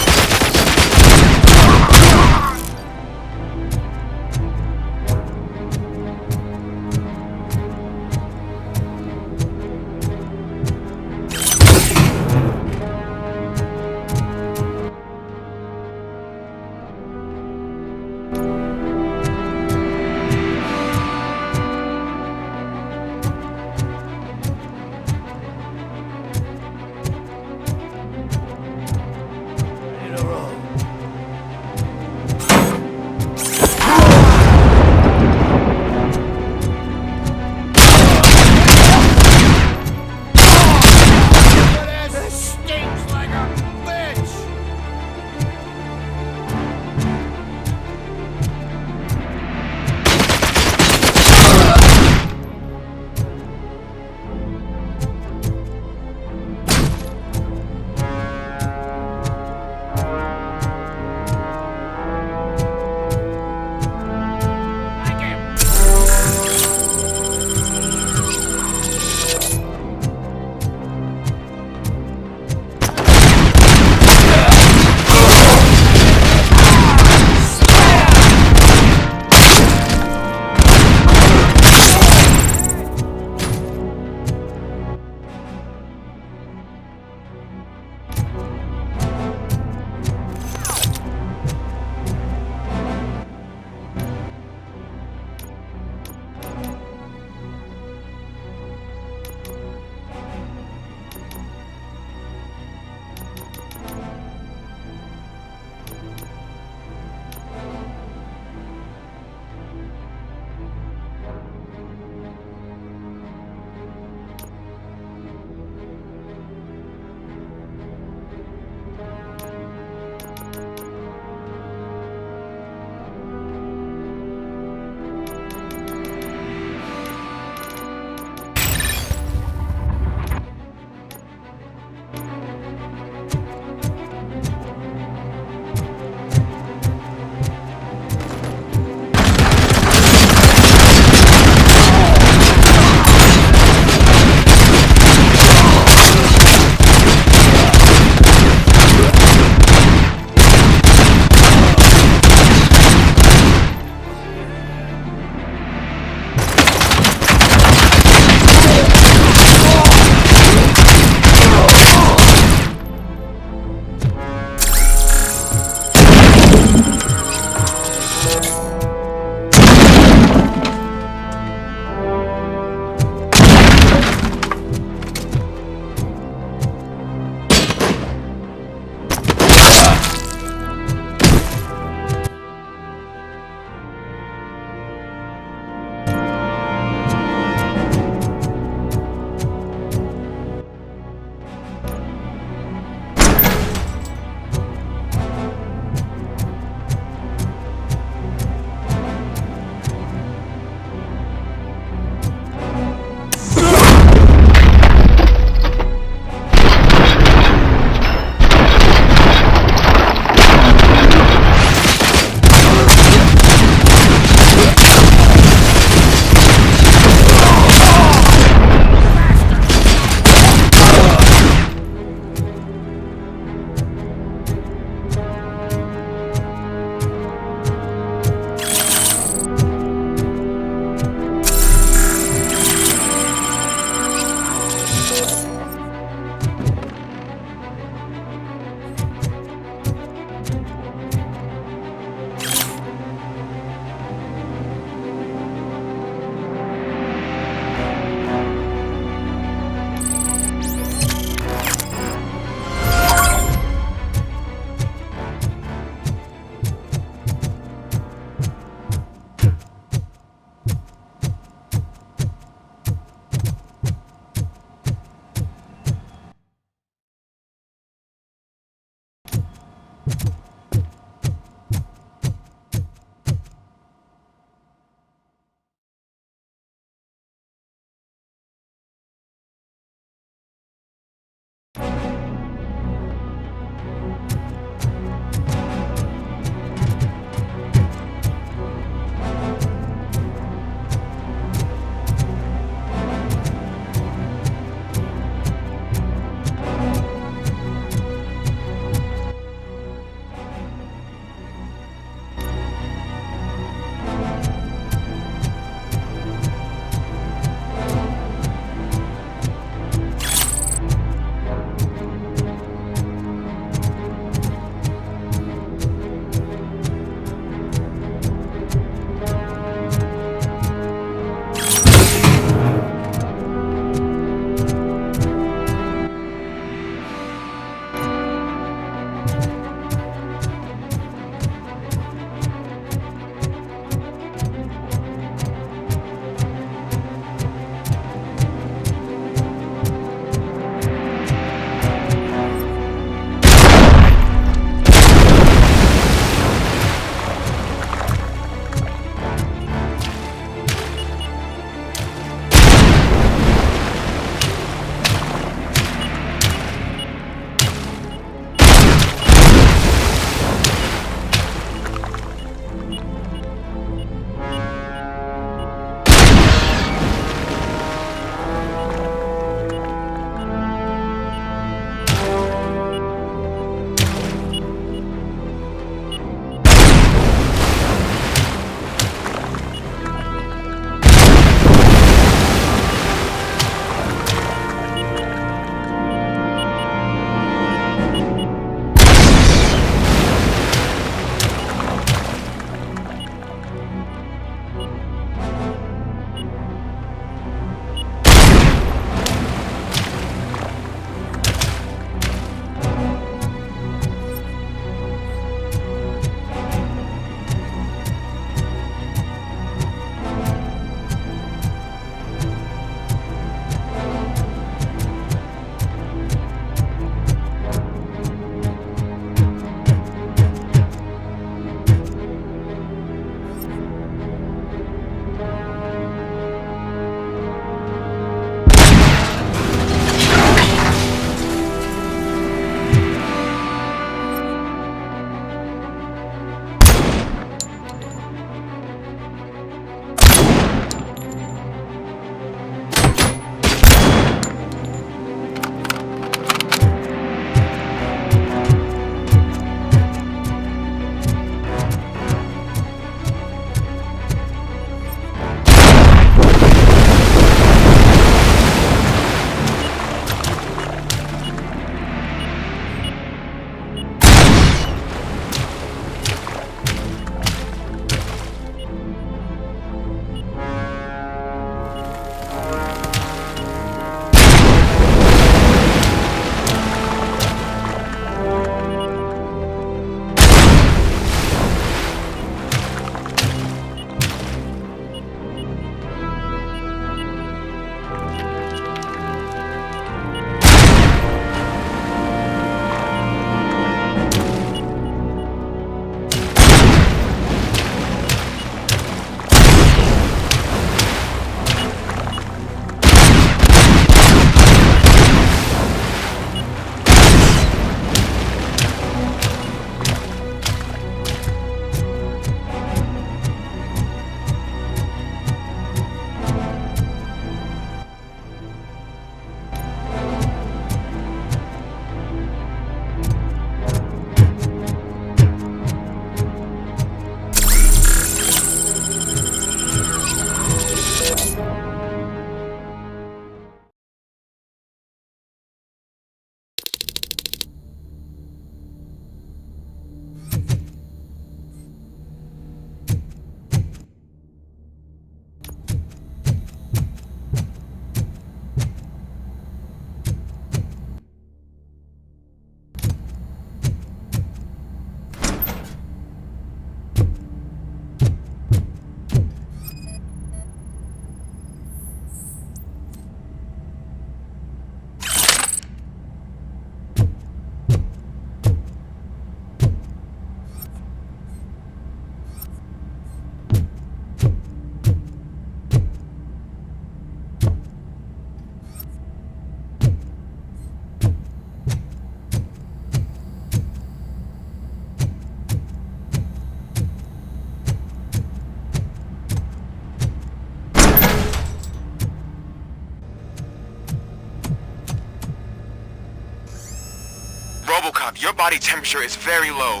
Your body temperature is very low.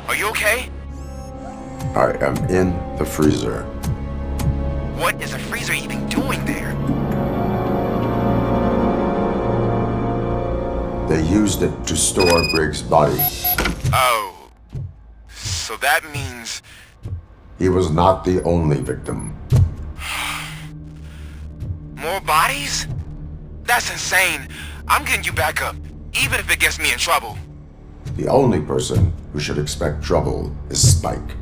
Are you okay? I am in the freezer. What is a freezer even doing there? They used it to store Briggs' body. Oh. So that means... He was not the only victim. More bodies? That's insane. I'm getting you back up, even if it gets me in trouble. The only person who should expect trouble is Spike.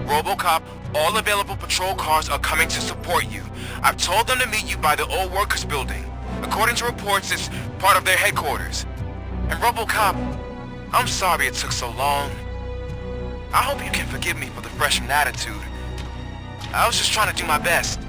Robocop, all available patrol cars are coming to support you. I've told them to meet you by the old workers building. According to reports, it's part of their headquarters. And Robocop, I'm sorry it took so long. I hope you can forgive me for the freshman attitude. I was just trying to do my best.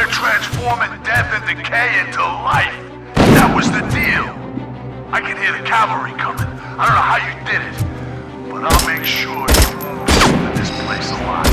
Transforming death and decay into life. That was the deal. I can hear the cavalry coming. I don't know how you did it, but I'll make sure you leave this place alive.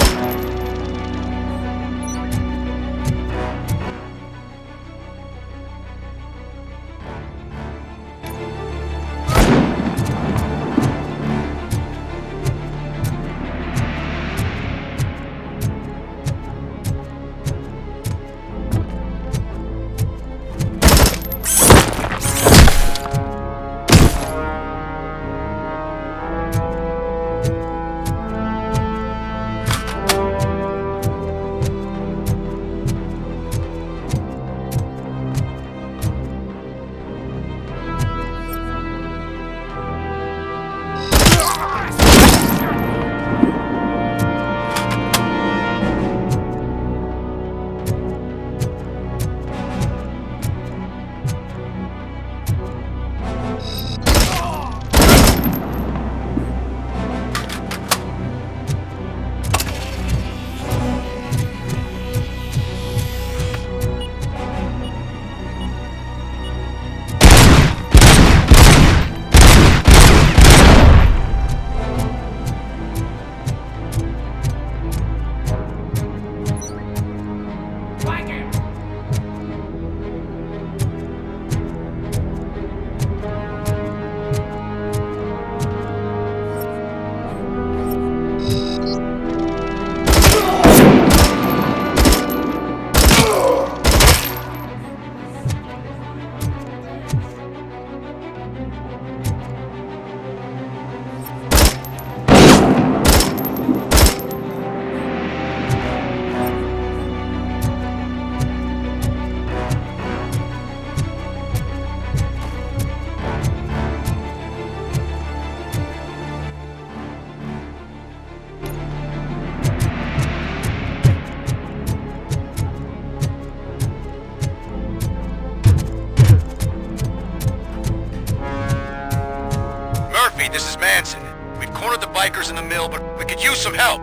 This is Manson. We've cornered the bikers in the mill, but we could use some help.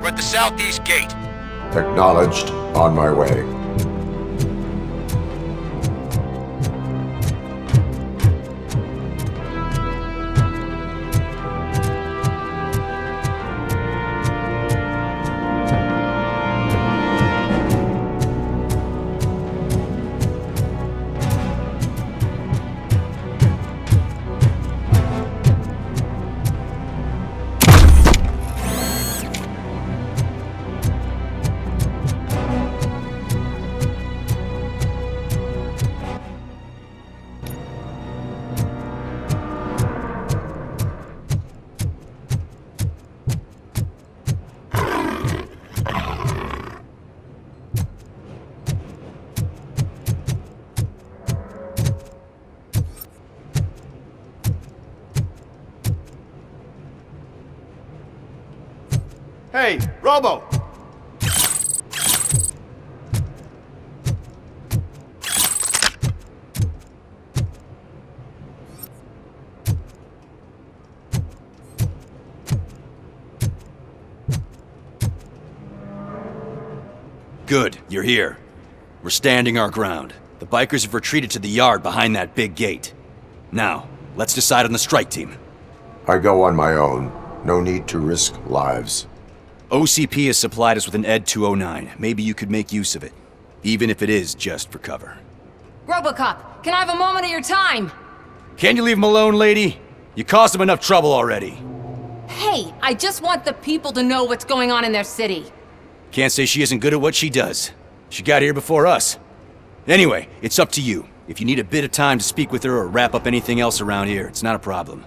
We're at the southeast gate. Acknowledged. On my way. Hey, Robo! Good, you're here. We're standing our ground. The bikers have retreated to the yard behind that big gate. Now, let's decide on the strike team. I go on my own. No need to risk lives. OCP has supplied us with an ED 209. Maybe you could make use of it. Even if it is just for cover. Robocop, can I have a moment of your time? Can you leave him alone, lady? You caused him enough trouble already. Hey, I just want the people to know what's going on in their city. Can't say she isn't good at what she does. She got here before us. Anyway, it's up to you. If you need a bit of time to speak with her or wrap up anything else around here, it's not a problem.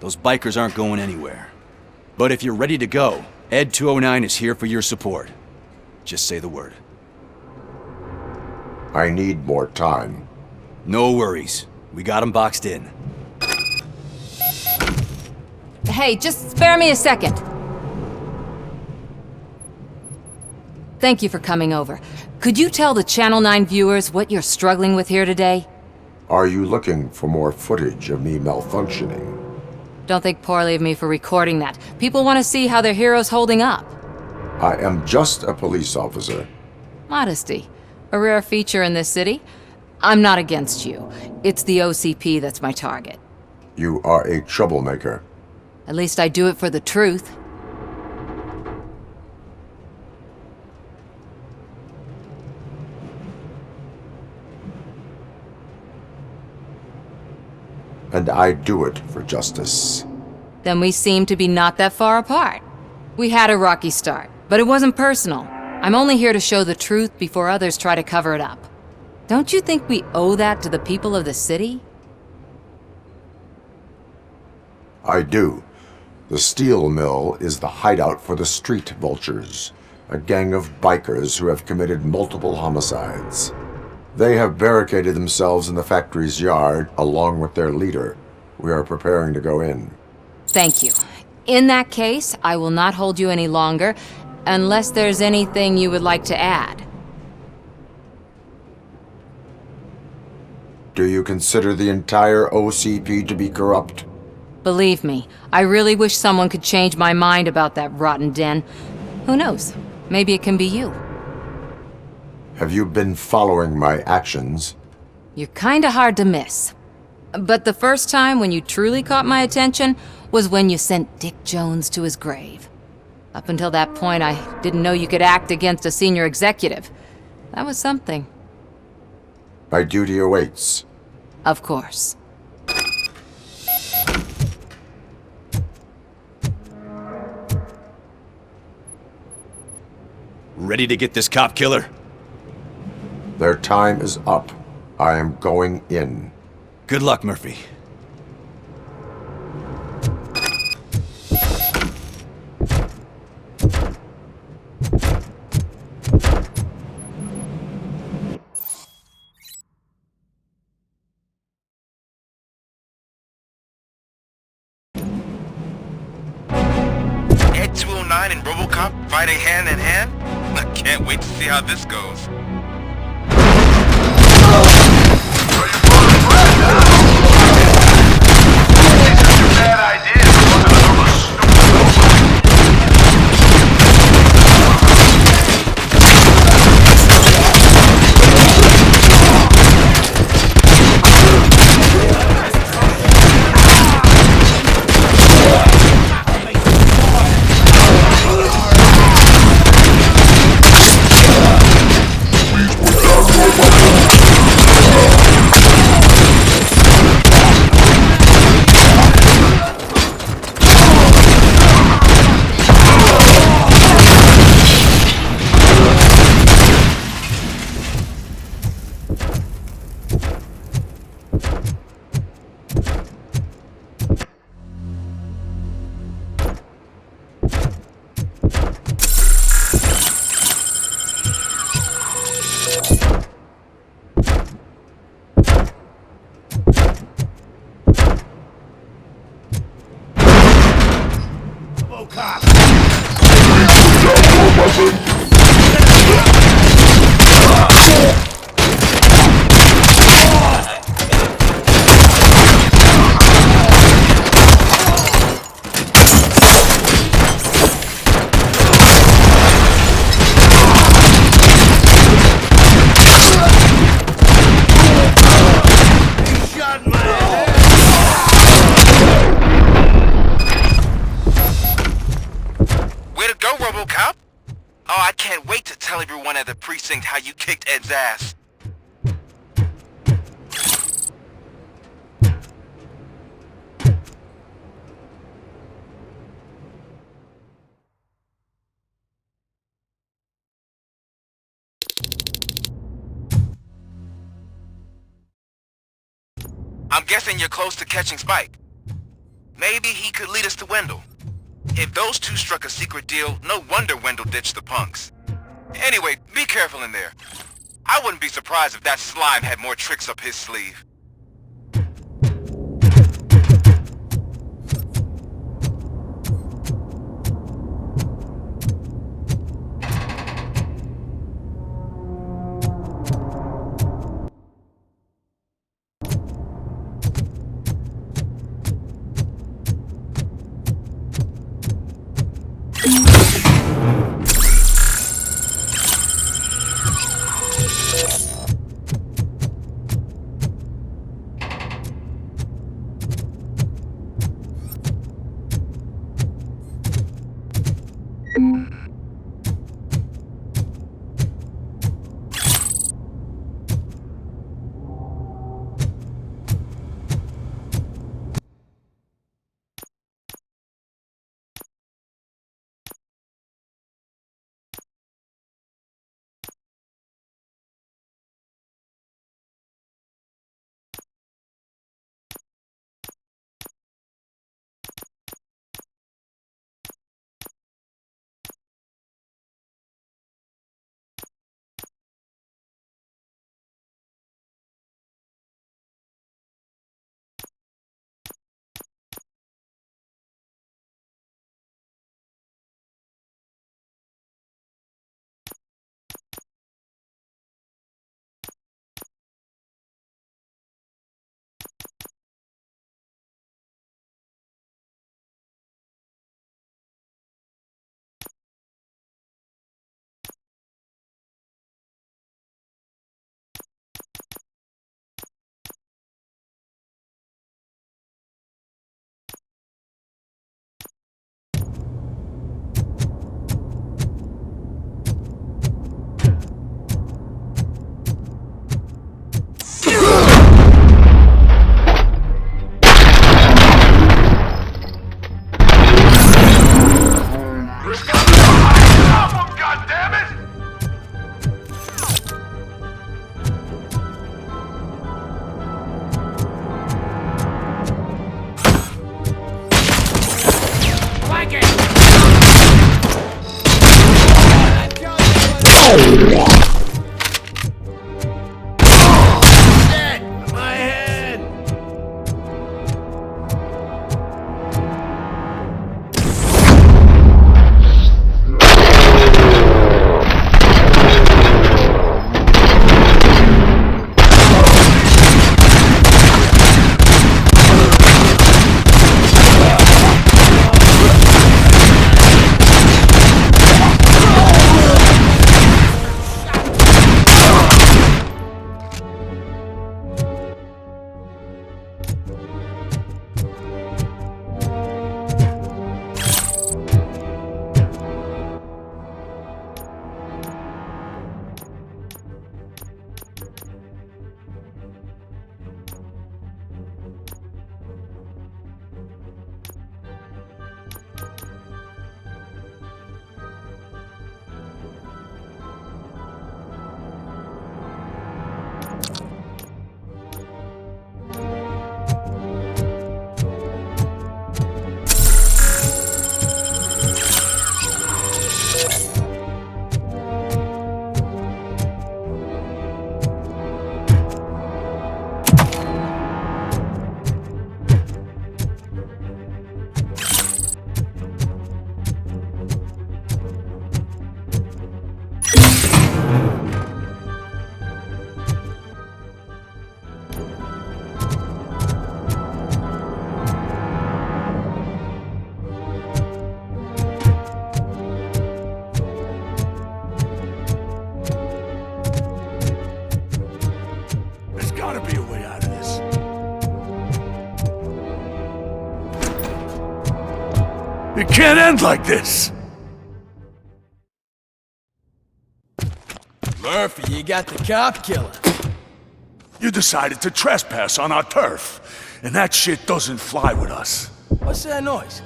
Those bikers aren't going anywhere. But if you're ready to go, ED 209 is here for your support. Just say the word. I need more time. No worries. We got them boxed in. Hey, just spare me a second. Thank you for coming over. Could you tell the Channel 9 viewers what you're struggling with here today? Are you looking for more footage of me malfunctioning? Don't think poorly of me for recording that. People want to see how their hero's holding up. I am just a police officer. Modesty. A rare feature in this city. I'm not against you. It's the OCP that's my target. You are a troublemaker. At least I do it for the truth. And I do it for justice. Then we seem to be not that far apart. We had a rocky start, but it wasn't personal. I'm only here to show the truth before others try to cover it up. Don't you think we owe that to the people of the city? I do. The steel mill is the hideout for the street vultures, a gang of bikers who have committed multiple homicides. They have barricaded themselves in the factory's yard along with their leader. We are preparing to go in. Thank you. In that case, I will not hold you any longer, unless there's anything you would like to add. Do you consider the entire OCP to be corrupt? Believe me, I really wish someone could change my mind about that rotten den. Who knows? Maybe it can be you. Have you been following my actions? You're kinda hard to miss. But the first time when you truly caught my attention was when you sent Dick Jones to his grave. Up until that point, I didn't know you could act against a senior executive. That was something. My duty awaits. Of course. Ready to get this cop killer? Their time is up. I am going in. Good luck, Murphy. Ed 209 and Robocop fighting hand in hand? I can't wait to see how this goes. Robocop? Oh, I can't wait to tell everyone at the precinct how you kicked Ed's ass. I'm guessing you're close to catching Spike. Maybe he could lead us to Wendell. If those two struck a secret deal, no wonder Wendell ditched the punks. Anyway, be careful in there. I wouldn't be surprised if that slime had more tricks up his sleeve. It can't end like this! Murphy, you got the cop killer. You decided to trespass on our turf, and that shit doesn't fly with us. What's that noise?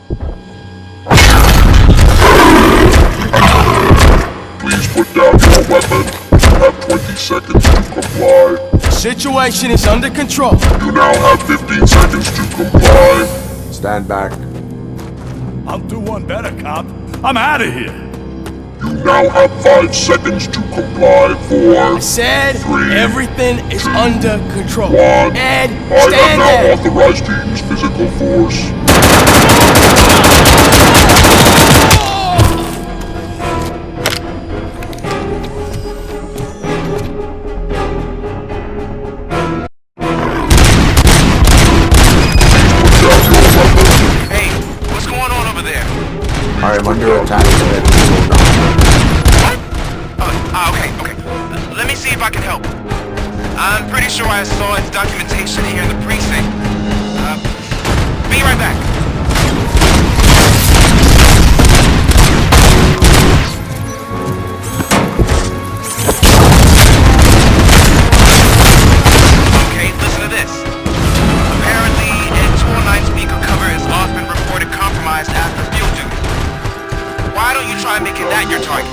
Please put down your weapon. You have 20 seconds to comply. The situation is under control. You now have 15 seconds to comply. Stand back. I'll do one better, cop. I'm out of here. You now have 5 seconds to comply. 4, I said 3, everything is under control. 1. Ed, I stand am there. now authorized to use physical force. I am under attack. Okay. Let me see if I can help. I'm pretty sure I saw its documentation here in the precinct. Be right back. Okay, listen to this. Apparently, N209 speaker cover has also been reported compromised after field duty. Why don't you try making that your target?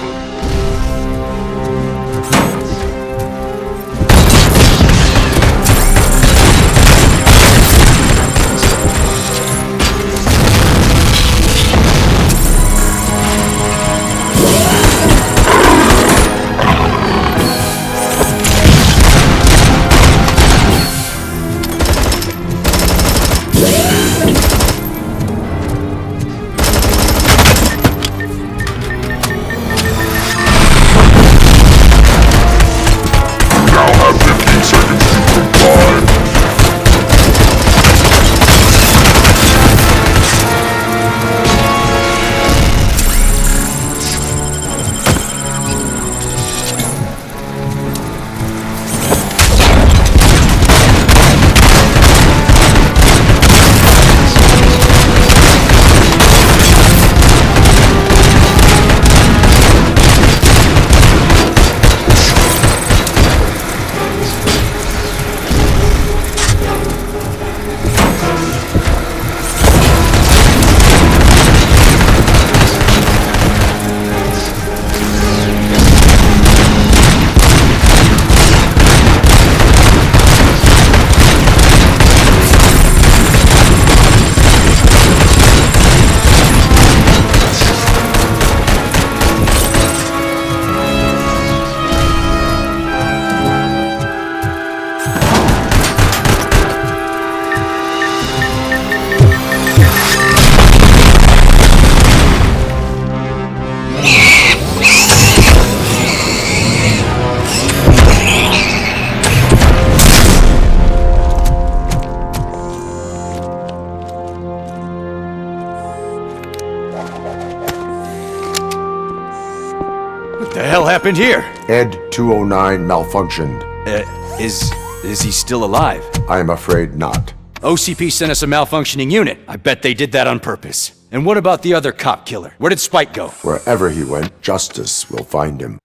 What the hell happened here? Ed 209 malfunctioned. Is he still alive? I am afraid not. OCP sent us a malfunctioning unit. I bet they did that on purpose. And what about the other cop killer? Where did Spike go? Wherever he went, justice will find him.